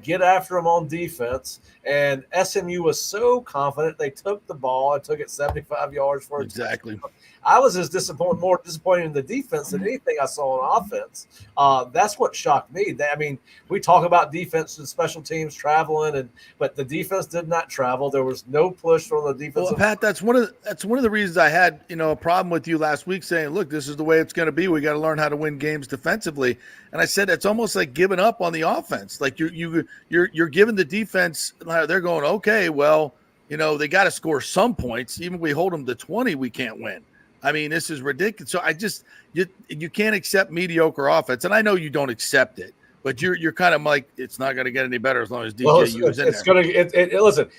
get after them on defense. And SMU was so confident they took the ball and took it 75 yards for a Exactly. touchdown. I was more disappointed in the defense than anything I saw on offense. That's what shocked me. We talk about defense and special teams traveling, but the defense did not travel. There was no push from the defense. Well, Pat, that's one of the reasons I had a problem with you last week, saying, "Look, this is the way it's going to be. We got to learn how to win games defensively." And I said it's almost like giving up on the offense. Like you're giving the defense. They're going, okay, well, they got to score some points. Even if we hold them to 20, we can't win. I mean, this is ridiculous. So you can't accept mediocre offense, and I know you don't accept it, but you're kind of like, it's not going to get any better as long as DJU is in there. Listen,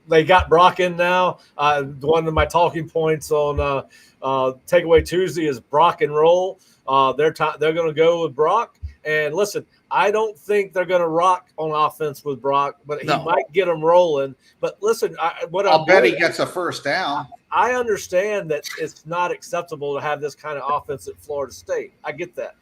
they got Brock in now. One of my talking points on Takeaway Tuesday is Brock and roll. They're going to go with Brock. And listen, I don't think they're going to rock on offense with Brock, but he might get them rolling. But listen, I'll bet he gets a first down. I understand that it's not acceptable to have this kind of offense at Florida State. I get that.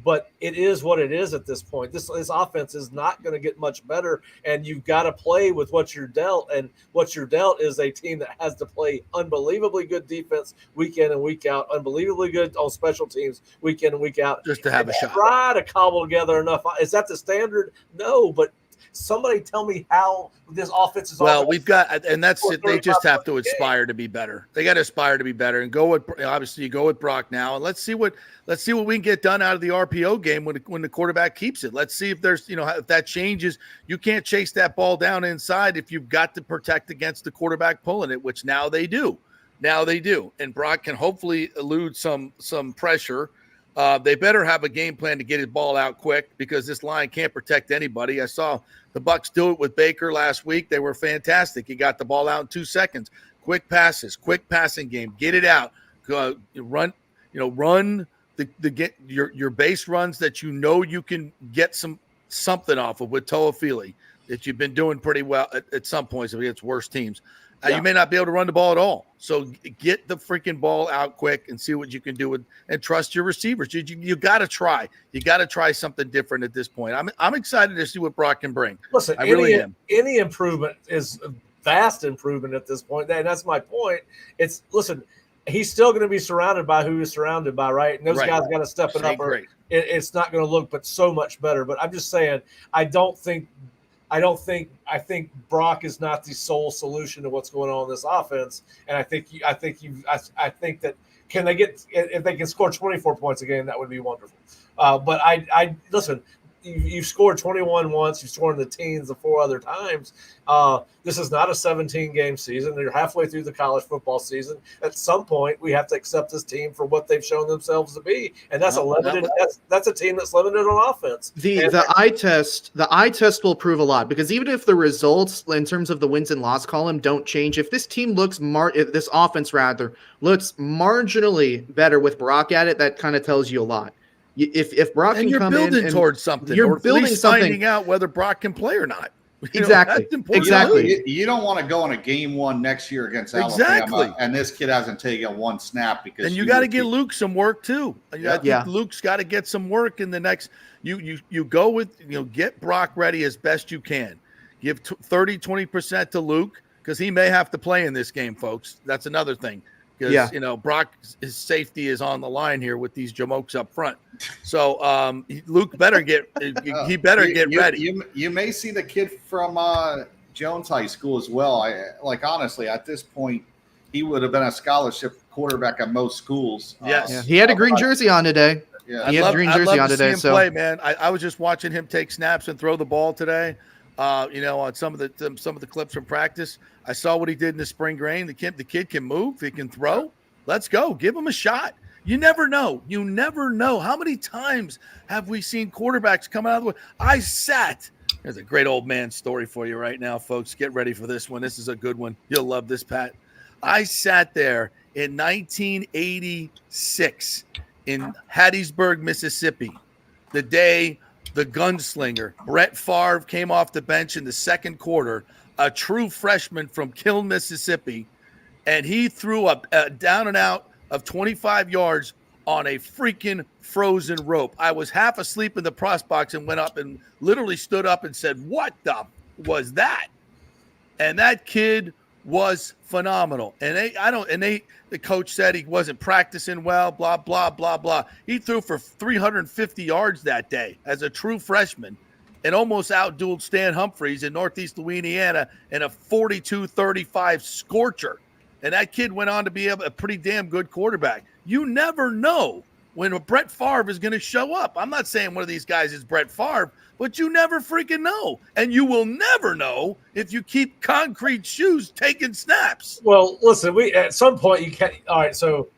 But it is what it is at this point. This offense is not going to get much better, and you've got to play with what you're dealt. And what you're dealt is a team that has to play unbelievably good defense week in and week out, unbelievably good on special teams week in and week out. Just to have a shot. Try to cobble together enough. Is that the standard? No, but somebody tell me how this offense is. Well, we've got, and that's it. They just have to aspire to be better. They got to aspire to be better, and go with, obviously you go with Brock now, and let's see what we can get done out of the RPO game when the quarterback keeps it. Let's see if there's, if that changes. You can't chase that ball down inside if you've got to protect against the quarterback pulling it, which now they do. And Brock can hopefully elude some pressure. They better have a game plan to get his ball out quick, because this line can't protect anybody. I saw the Bucs do it with Baker last week. They were fantastic. He got the ball out in 2 seconds. Quick passes, quick passing game. Get it out. Run your base runs that you can get something off of with Toafili, that you've been doing pretty well at some points against worse teams. You may not be able to run the ball at all. So get the freaking ball out quick and see what you can do and trust your receivers. You got to try. You got to try something different at this point. I'm excited to see what Brock can bring. Listen, I really am. Any improvement is a vast improvement at this point. And that's my point. He's still going to be surrounded by who he's surrounded by, right? And those guys got to step it up. It's not going to look but so much better. But I'm just saying, I think Brock is not the sole solution to what's going on in this offense. And I think that if they can score 24 points a game, that would be wonderful. But I listen, you've scored 21 once, you've scored in the teens the 4 other times. This is not a 17-game season. They're halfway through the college football season. At some point, we have to accept this team for what they've shown themselves to be, and that's that's a team that's limited on offense. The eye test will prove a lot, because even if the results in terms of the wins and loss column don't change, if this team looks this offense looks marginally better with Brock at it, that kind of tells you a lot. If Brock can come in, you're building towards something, you're or at building least something, finding out whether Brock can play or not. Exactly. You don't want to go in a game 1 next year against Alabama, and this kid hasn't taken 1 snap, because. And you got to get Luke some work too. I think Luke's got to get some work in the next. You go with get Brock ready as best you can. Give 30-20% to Luke, because he may have to play in this game, folks. That's another thing. Because Brock, his safety is on the line here with these jamokes up front. So Luke better get ready. You may see the kid from Jones High School as well. Honestly, at this point, he would have been a scholarship quarterback at most schools. Yes, he had a green jersey on today. Yeah, he had a green jersey on today. So play, man. I was just watching him take snaps and throw the ball today. On some of the clips from practice. I saw what he did in the spring game. The kid can move. He can throw. Let's go. Give him a shot. You never know. You never know. How many times have we seen quarterbacks come out of the way? There's a great old man story for you right now, folks. Get ready for this one. This is a good one. You'll love this, Pat. I sat there in 1986 in Hattiesburg, Mississippi, the day the gunslinger Brett Favre came off the bench in the second quarter, a true freshman from Kiln, Mississippi, and he threw a down and out of 25 yards on a freaking frozen rope. I was half asleep in the press box and went up and literally stood up and said, "What the was that?" And that kid was phenomenal. And the coach said he wasn't practicing well, blah, blah, blah, blah. He threw for 350 yards that day as a true freshman and almost outdueled Stan Humphries in Northeast Louisiana in a 42-35 scorcher. And that kid went on to be a pretty damn good quarterback. You never know when a Brett Favre is going to show up. I'm not saying one of these guys is Brett Favre, but you never freaking know. And you will never know if you keep concrete shoes taking snaps. Well, listen, at some point you can't. All right, so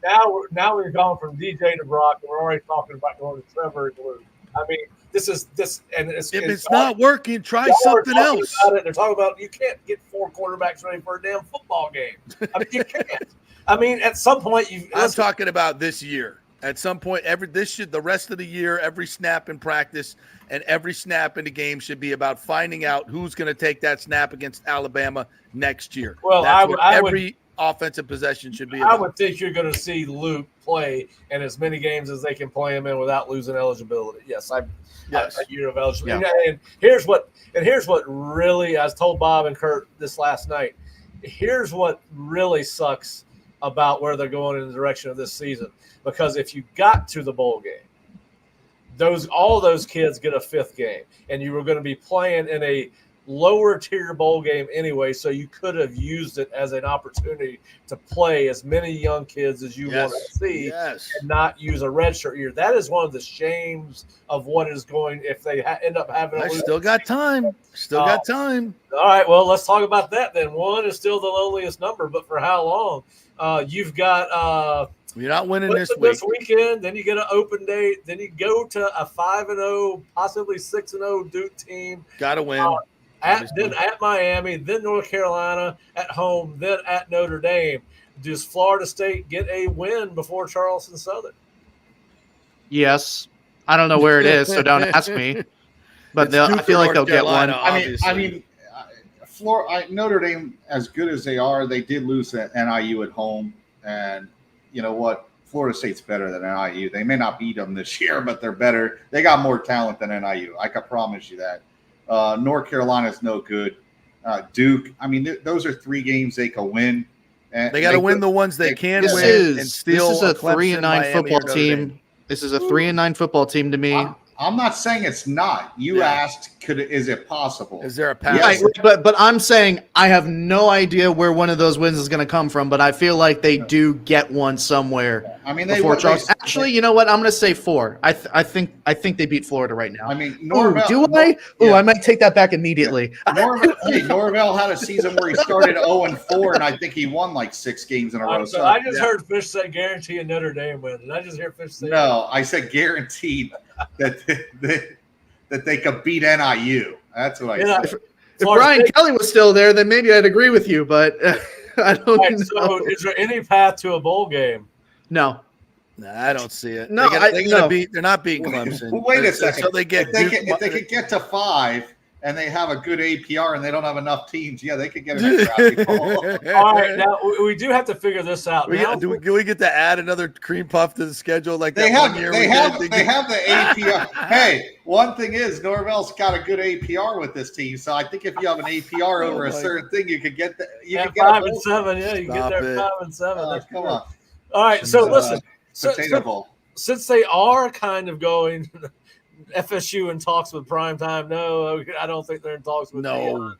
now we're going from DJ to Brock, and we're already talking about going to Trevor and Luke. I mean, and if it's not working, try something else. They're talking about you can't get 4 quarterbacks ready for a damn football game. I mean, you can't. I mean, at some point I'm talking about this year. At some point, the rest of the year, every snap in practice and every snap in the game should be about finding out who's going to take that snap against Alabama next year. Well, every offensive possession should be about. I would think you're going to see Luke play in as many games as they can play him in without losing eligibility. Yes, a year of eligibility. Yeah. And here's what really, I told Bob and Kurt this last night. Here's what really sucks about where they're going in the direction of this season. Because if you got to the bowl game, all those kids get a 5th game, and you were going to be playing in a lower tier bowl game anyway, so you could have used it as an opportunity to play as many young kids as you want to see and not use a redshirt year. That is one of the shames of what is going if they end up having. I still got time. Got time. All right, well, let's talk about that then. 1 is still the loneliest number, but for how long? You've got you're not winning this weekend. Then you get an open date. Then you go to a 5-0, possibly 6-0 Duke team. Got to win. Then at Miami, then North Carolina at home, then at Notre Dame. Does Florida State get a win before Charleston Southern? Yes. I don't know where it is, so don't ask me. But I feel like they'll get one. I mean, Notre Dame, as good as they are, they did lose at NIU at home. And you know what? Florida State's better than NIU. They may not beat them this year, but they're better. They got more talent than NIU. I can promise you that. North Carolina's no good. Duke, I mean, those are 3 games they can win. And they got to win the ones they can win. This is a 3-9 football team. This is a 3-9 football team to me. I'm not saying it's not. You asked, is it possible? Is there a path? Yes, but I'm saying I have no idea where one of those wins is going to come from, but I feel like they do get one somewhere. I mean, Actually, you know what? I'm going to say 4. I think they beat Florida right now. I mean, do I? I might take that back immediately. Norvell had a season where he started 0-4, and I think he won like 6 games in a row. So I just heard Fish say guarantee a Notre Dame win. Did I just hear Fish say no? I said guaranteed that they could beat NIU. That's what I said. If Brian Kelly was still there, then maybe I'd agree with you, but I don't know. So is there any path to a bowl game? No. No, I don't see it. No, they're not beating Clemson. Wait a second. So they get if they could get to 5, and they have a good APR and they don't have enough teams, yeah, they could get an extra poll. All right, now we do have to figure this out. Do we get to add another cream puff to the schedule like they that have? 1 year? They have the APR. Hey, one thing is Norvell's got a good APR with this team, so I think if you have an APR over a certain thing, you could get you could get 5 and 7. Yeah, you get there 5 and 7. That's come true. on. All right, so listen, Potato Bowl. Since they are kind of going FSU in talks with Primetime, no, I don't think they're in talks with Neon.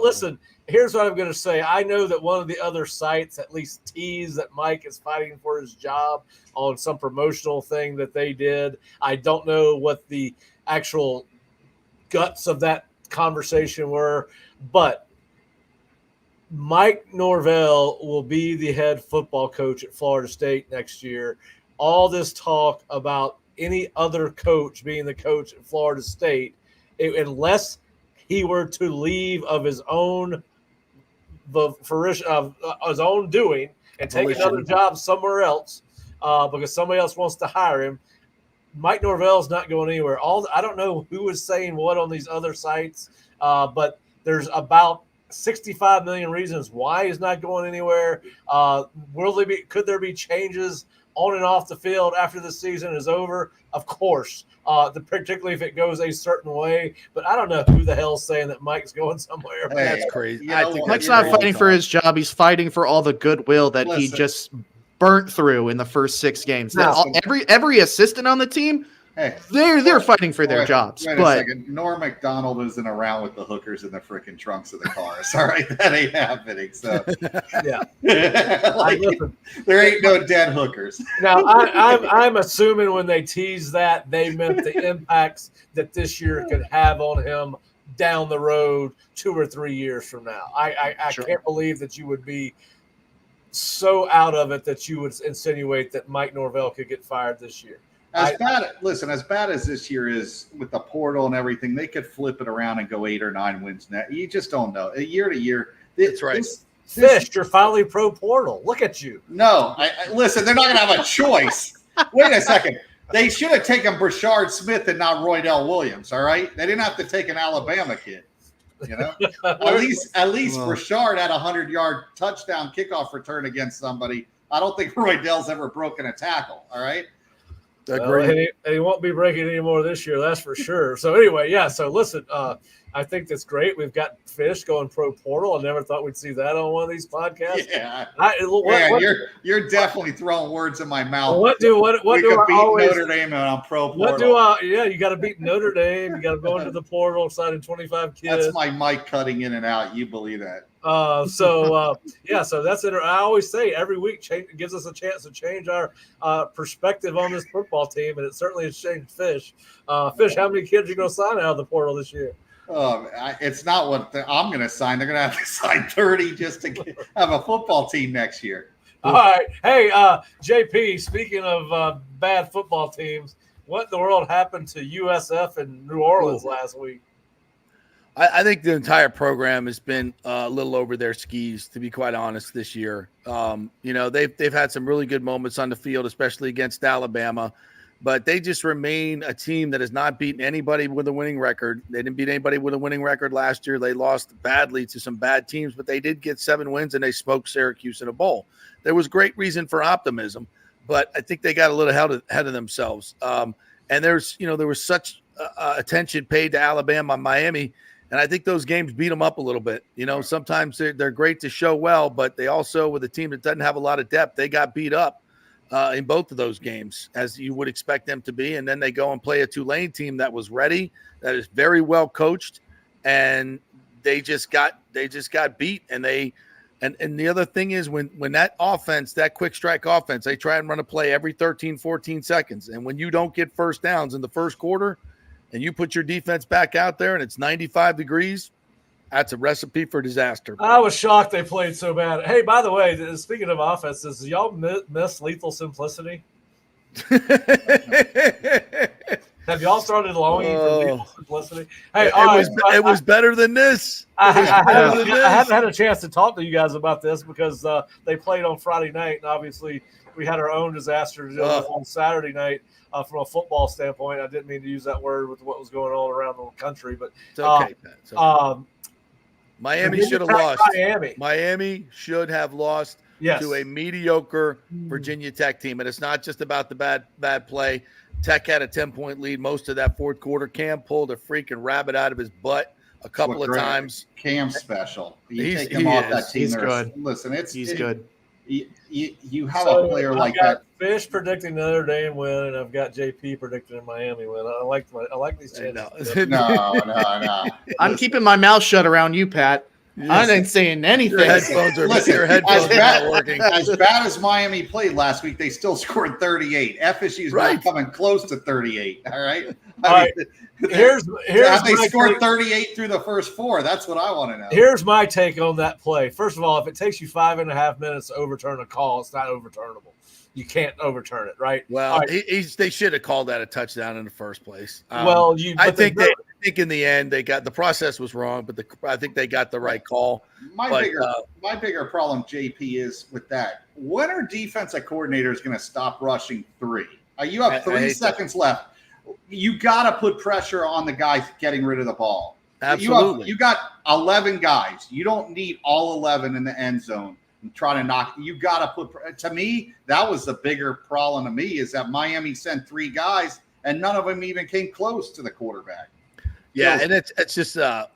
Listen, here's what I'm going to say. I know that one of the other sites at least teased that Mike is fighting for his job on some promotional thing that they did. I don't know what the actual guts of that conversation were, but Mike Norvell will be the head football coach at Florida State next year. All this talk about any other coach being the coach at Florida State, unless he were to leave of his own his own doing and take another job somewhere else because somebody else wants to hire him, Mike Norvell's not going anywhere. I don't know who is saying what on these other sites, but there's about 65 million reasons why he's not going anywhere. Could there be changes on and off the field after the season is over? Of course, particularly if it goes a certain way. But I don't know who the hell's saying that Mike's going somewhere. Hey, that's crazy. Mike's not fighting for his job. He's fighting for all the goodwill that he just burnt through in the first 6 games. Every assistant on the team, they're fighting for their jobs. Wait a second. Norm Macdonald isn't around with the hookers in the freaking trunks of the cars. All right, that ain't happening. So yeah, there ain't no dead hookers. Now I'm assuming when they tease that, they meant the impacts that this year could have on him down the road 2 or 3 years from now. I can't believe that you would be so out of it that you would insinuate that Mike Norvell could get fired this year. As bad as this year is with the portal and everything, they could flip it around and go 8 or 9 wins now. You just don't know. Year to year, that's right. Fish, you're finally pro portal. Look at you. No, listen, they're not going to have a choice. Wait a second. They should have taken Brashard Smith and not Roydell Williams. All right, they didn't have to take an Alabama kid. You know, at least Brashard had a 100-yard touchdown kickoff return against somebody. I don't think Roydell's ever broken a tackle. All right. And he won't be breaking any more this year, that's for sure. So anyway, yeah. So listen, I think that's great. We've got Fish going pro portal. I never thought we'd see that on one of these podcasts. Yeah, you're definitely throwing words in my mouth. What do I always Notre Dame on pro portal? You got to beat Notre Dame. You got to go into the portal, signing 25 kids. That's my mic cutting in and out. You believe that? So that's it. I always say every week gives us a chance to change our perspective on this football team, and it certainly has changed Fish. Fish, how many kids are you going to sign out of the portal this year? It's not what I'm going to sign. They're going to have to sign 30 just to have a football team next year. All right. Hey, JP, speaking of bad football teams, what in the world happened to USF in New Orleans last week? I think the entire program has been a little over their skis, to be quite honest, this year. They've had some really good moments on the field, especially against Alabama, but they just remain a team that has not beaten anybody with a winning record. They didn't beat anybody with a winning record last year. They lost badly to some bad teams, but they did get 7 wins, and they smoked Syracuse in a bowl. There was great reason for optimism, but I think they got a little ahead of themselves. And there was such attention paid to Alabama and Miami, and I think those games beat them up a little bit. Sometimes they're great to show well, but they also, with a team that doesn't have a lot of depth, they got beat up in both of those games, as you would expect them to be. And then they go and play a Tulane team that was ready, that is very well coached, and they just got beat. And the other thing is when that offense, that quick strike offense, they try and run a play every 13, 14 seconds. And when you don't get first downs in the first quarter, and you put your defense back out there and it's 95 degrees, that's a recipe for disaster. I was shocked they played so bad. Hey, by the way, speaking of offenses, y'all miss Lethal Simplicity? Have y'all started longing for legal simplicity? Hey, it was better than this. I haven't had a chance to talk to you guys about this because they played on Friday night, and obviously we had our own disaster to deal with on Saturday night from a football standpoint. I didn't mean to use that word with what was going on around the country, but it's okay. It's okay. Miami should have lost. Miami should have lost to a mediocre Virginia Tech team, and it's not just about the bad play. Tech had a 10-point lead most of that fourth quarter. Cam pulled a freaking rabbit out of his butt a couple of times. Cam's special. You take him off that team. He's good. Listen, he's good. You have a player like that. Fish predicting Notre Dame win, and I've got JP predicting Miami win. I like these chances. No. I'm keeping my mouth shut around you, Pat. I ain't saying anything. Your headphones are not working. As bad as Miami played last week, they still scored 38. FSU's not coming close to 38. All right. Here's have they scored 38 through the first 4? That's what I want to know. Here's my take on that play. First of all, if it takes you 5.5 minutes to overturn a call, it's not overturnable. You can't overturn it, right? Well, they should have called that a touchdown in the first place. I think in the end they got the process was wrong, but I think they got the right call. My bigger problem, JP, is with that. When are defensive coordinators going to stop rushing 3? You have 3 seconds left. You got to put pressure on the guys getting rid of the ball. Absolutely. You got 11 guys. You don't need all 11 in the end zone and try to knock. You got to put. To me, that was the bigger problem to me is that Miami sent 3 guys and none of them even came close to the quarterback. Yeah, and it's just the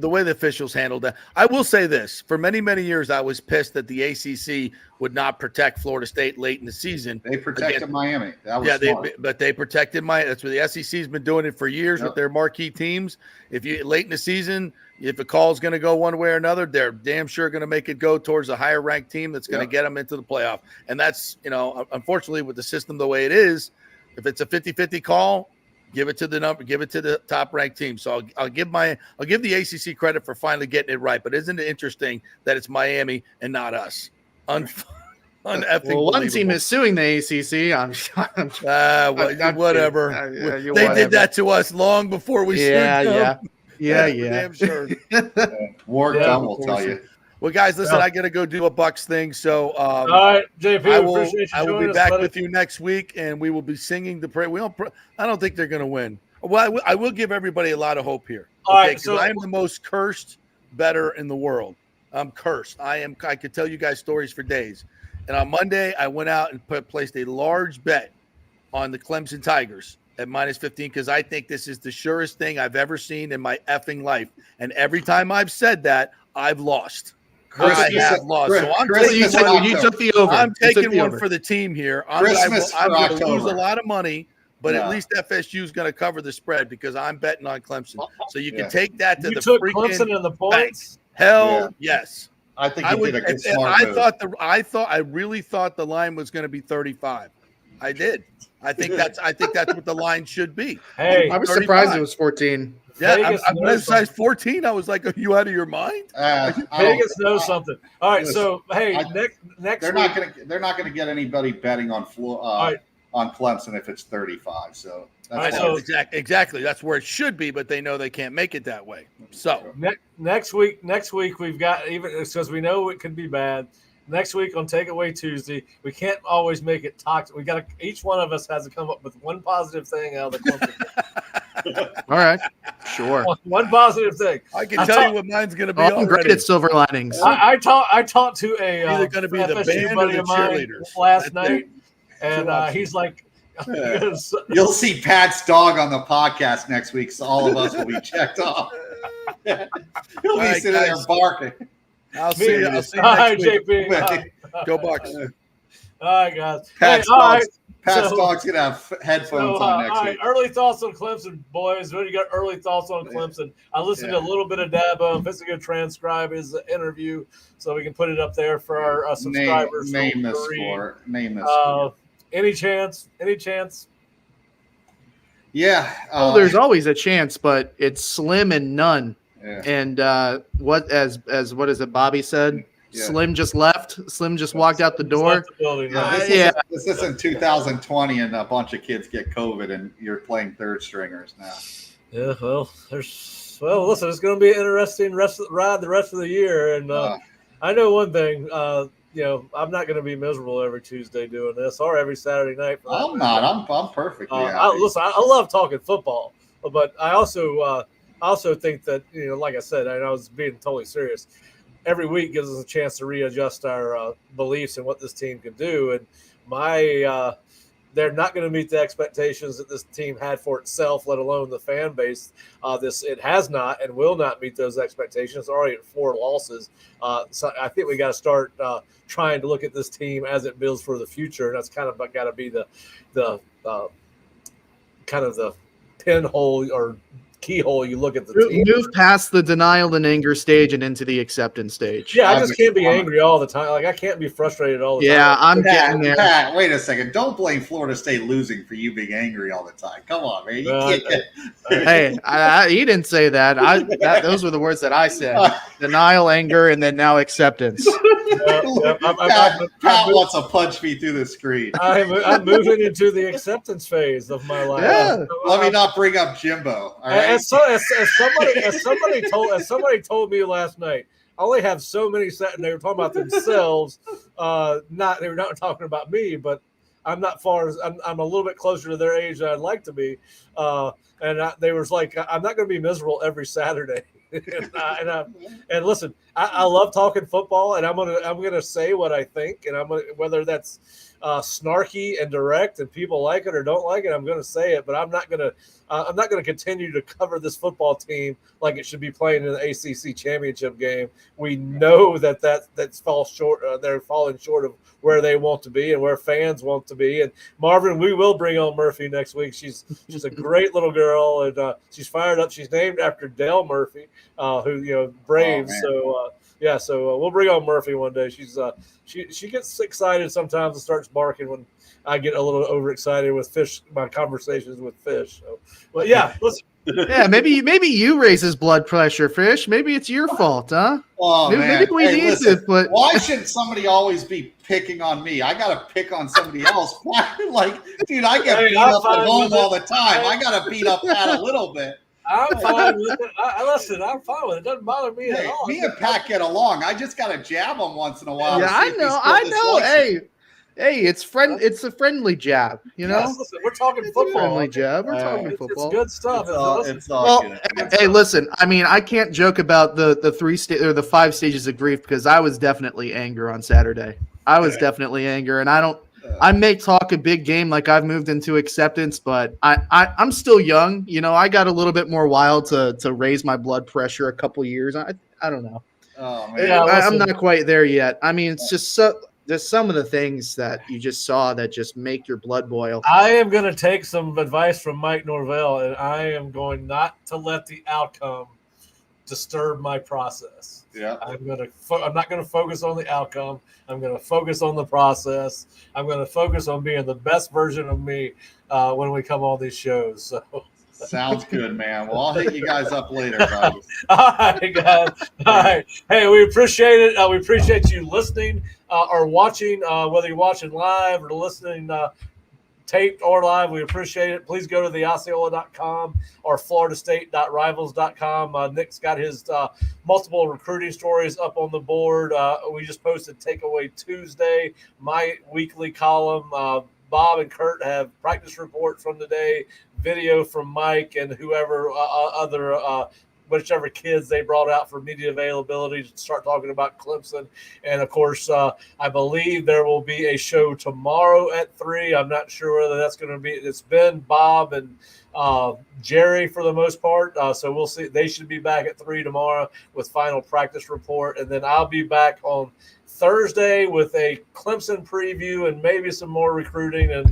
way the officials handled that. I will say this: for many years, I was pissed that the ACC would not protect Florida State late in the season. They protected Miami. That was smart. But they protected Miami. That's what the SEC's been doing it for years with their marquee teams. If you late in the season, if a call is going to go one way or another, they're damn sure going to make it go towards a higher ranked team that's going to get them into the playoff. And that's unfortunately with the system the way it is, if it's a 50-50 call. Give it to the top ranked team. So I'll give the ACC credit for finally getting it right. But isn't it interesting that it's Miami and not us? One team is suing the ACC. Whatever. They did that to us long before we sued them. Yeah. Damn sure. War Gun will tell you. Well, guys, listen, I got to go do a Bucks thing. So, all right, JP, I will be back with you next week, and we will be singing the prayer. I don't think they're going to win. Well, I will give everybody a lot of hope here. All right, because I am the most cursed bettor in the world. I'm cursed. I could tell you guys stories for days. And on Monday, I went out and placed a large bet on the Clemson Tigers at -15 because I think this is the surest thing I've ever seen in my effing life. And every time I've said that, I've lost. I have lost. So I'm taking one for the team here. I'm going to lose a lot of money, but at least FSU is going to cover the spread because I'm betting on Clemson. So you can take that to the freaking Clemson in the points. Bank. Hell yes. I think you did a good smart move. I really thought the line was going to be 35. I did. I think that's what the line should be. Hey, I was 35. Surprised it was 14. Yeah, I'm size 14. I was like, "Are you out of your mind?" Vegas knows something. All right, so hey, next they're not gonna get anybody betting on on Clemson if it's 35. So exactly that's where it should be, but they know they can't make it that way. So next week we've got even because we know it could be bad. Next week on Takeaway Tuesday, we can't always make it toxic. We got each one of us has to come up with one positive thing out of the Clemson. All right, sure. One positive thing. I can tell you what mine's going to be. I'm great at silver linings. I talked to a either going to be the band or the cheerleaders last night, and he's like, "You'll see Pat's dog on the podcast next week, so all of us will be checked off. He'll be sitting there barking." I'll see you next week. JP. Go Bucks. All right, guys. Pat's dog's going to have headphones on next week. Early thoughts on Clemson, boys. What do you got early thoughts on Clemson? I listened to a little bit of Dabo. If going to transcribe his interview so we can put it up there for our subscribers. Name this score. Any chance? Yeah. There's always a chance, but it's slim and none. Yeah. And what is it Bobby said? Yeah. Slim just left. Slim just walked out the door. Left the building, This isn't 2020 and a bunch of kids get COVID and you're playing third stringers now. Yeah, well, listen, it's going to be an interesting ride the rest of the year, and I know one thing. I'm not going to be miserable every Tuesday doing this, or every Saturday night. I'm not. I'm perfectly happy. I love talking football, but I also think that, like I said, I was being totally serious. Every week gives us a chance to readjust our beliefs and what this team can do, and they're not going to meet the expectations that this team had for itself, let alone the fan base. It has not and will not meet those expectations. It's already at 4 losses. So I think we got to start trying to look at this team as it builds for the future, and that's kind of got to be the kind of the pinhole or keyhole you look at the team. Move past the denial and anger stage and into the acceptance stage. Yeah, I just can't be angry all the time. Like, I can't be frustrated all the time. Yeah, I'm getting there. Pat, wait a second. Don't blame Florida State losing for you being angry all the time. Come on, man. He didn't say that. Those were the words that I said. Denial, anger, and then now acceptance. Pat wants to punch me through the screen. I'm moving into the acceptance phase of my life. Yeah. Let me not bring up Jimbo. All right? As somebody told me last night, I only have so many and they were talking about themselves. They were not talking about me, but I'm not far as I'm a little bit closer to their age than I'd like to be. They was like, I'm not going to be miserable every Saturday. and listen, I love talking football, and I'm gonna say what I think, and whether that's snarky and direct, and people like it or don't like it, I'm gonna say it. But I'm not gonna continue to cover this football team like it should be playing in the ACC championship game. We know that's falls short. They're falling short of where they want to be and where fans want to be. And Marvin, we will bring on Murphy next week. She's a great little girl, and she's fired up. She's named after Dale Murphy, who Braves. So we'll bring on Murphy one day. She gets excited sometimes and starts barking when I get a little overexcited with Fish. My conversations with Fish. So, but yeah, listen. Yeah, maybe you raise his blood pressure, Fish. Maybe it's your fault, huh? Oh, man. Maybe we need to put. Why shouldn't somebody always be picking on me? I got to pick on somebody else. Like, dude, I get beat up at home all the time. I got to beat up Pat a little bit. I'm fine with it. I'm fine with it. It doesn't bother me at all. Me and Pat get along. I just got to jab him once in a while. Yeah, I know. Hey, it's a friendly jab, you know. Yes, listen, we're talking football. Friendly jab. We're talking football. It's good stuff. It's all good. Hey, listen. I mean, I can't joke about the 5 stages of grief because I was definitely anger on Saturday. I was definitely anger, and I may talk a big game like I've moved into acceptance, but I'm still young. You know, I got a little bit more wild to raise my blood pressure a couple years. I don't know. Oh, man. Yeah, I'm not quite there yet. I mean, it's just there's some of the things that you just saw that just make your blood boil. I am going to take some advice from Mike Norvell, and I am going not to let the outcome disturb my process. Yeah. I'm not going to focus on the outcome. I'm going to focus on the process. I'm going to focus on being the best version of me when we come on these shows. So. Sounds good, man. Well, I'll hit you guys up later, guys. All right, guys. All right. Hey, we appreciate it. We appreciate you listening or watching, whether you're watching live or listening taped or live. We appreciate it. Please go to the Osceola.com or FloridaState.rivals.com. Nick's got his multiple recruiting stories up on the board. We just posted Takeaway Tuesday, my weekly column. Bob and Kurt have practice report from the day, video from Mike and whoever whichever kids they brought out for media availability to start talking about Clemson. And, of course, I believe there will be a show tomorrow at 3. I'm not sure whether that's going to be – it's been Bob and Jerry for the most part. So we'll see. They should be back at 3 tomorrow with final practice report. And then I'll be back on Thursday with a Clemson preview and maybe some more recruiting, and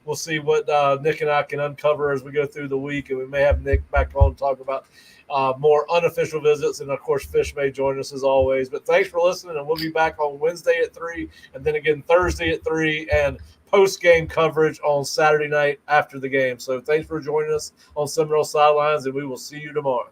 we'll see what Nick and I can uncover as we go through the week, and we may have Nick back on to talk about more unofficial visits, and of course Fish may join us as always. But thanks for listening, and we'll be back on Wednesday at 3 and then again Thursday at 3 and post-game coverage on Saturday night after the game. So thanks for joining us on Seminole Sidelines, and we will see you tomorrow.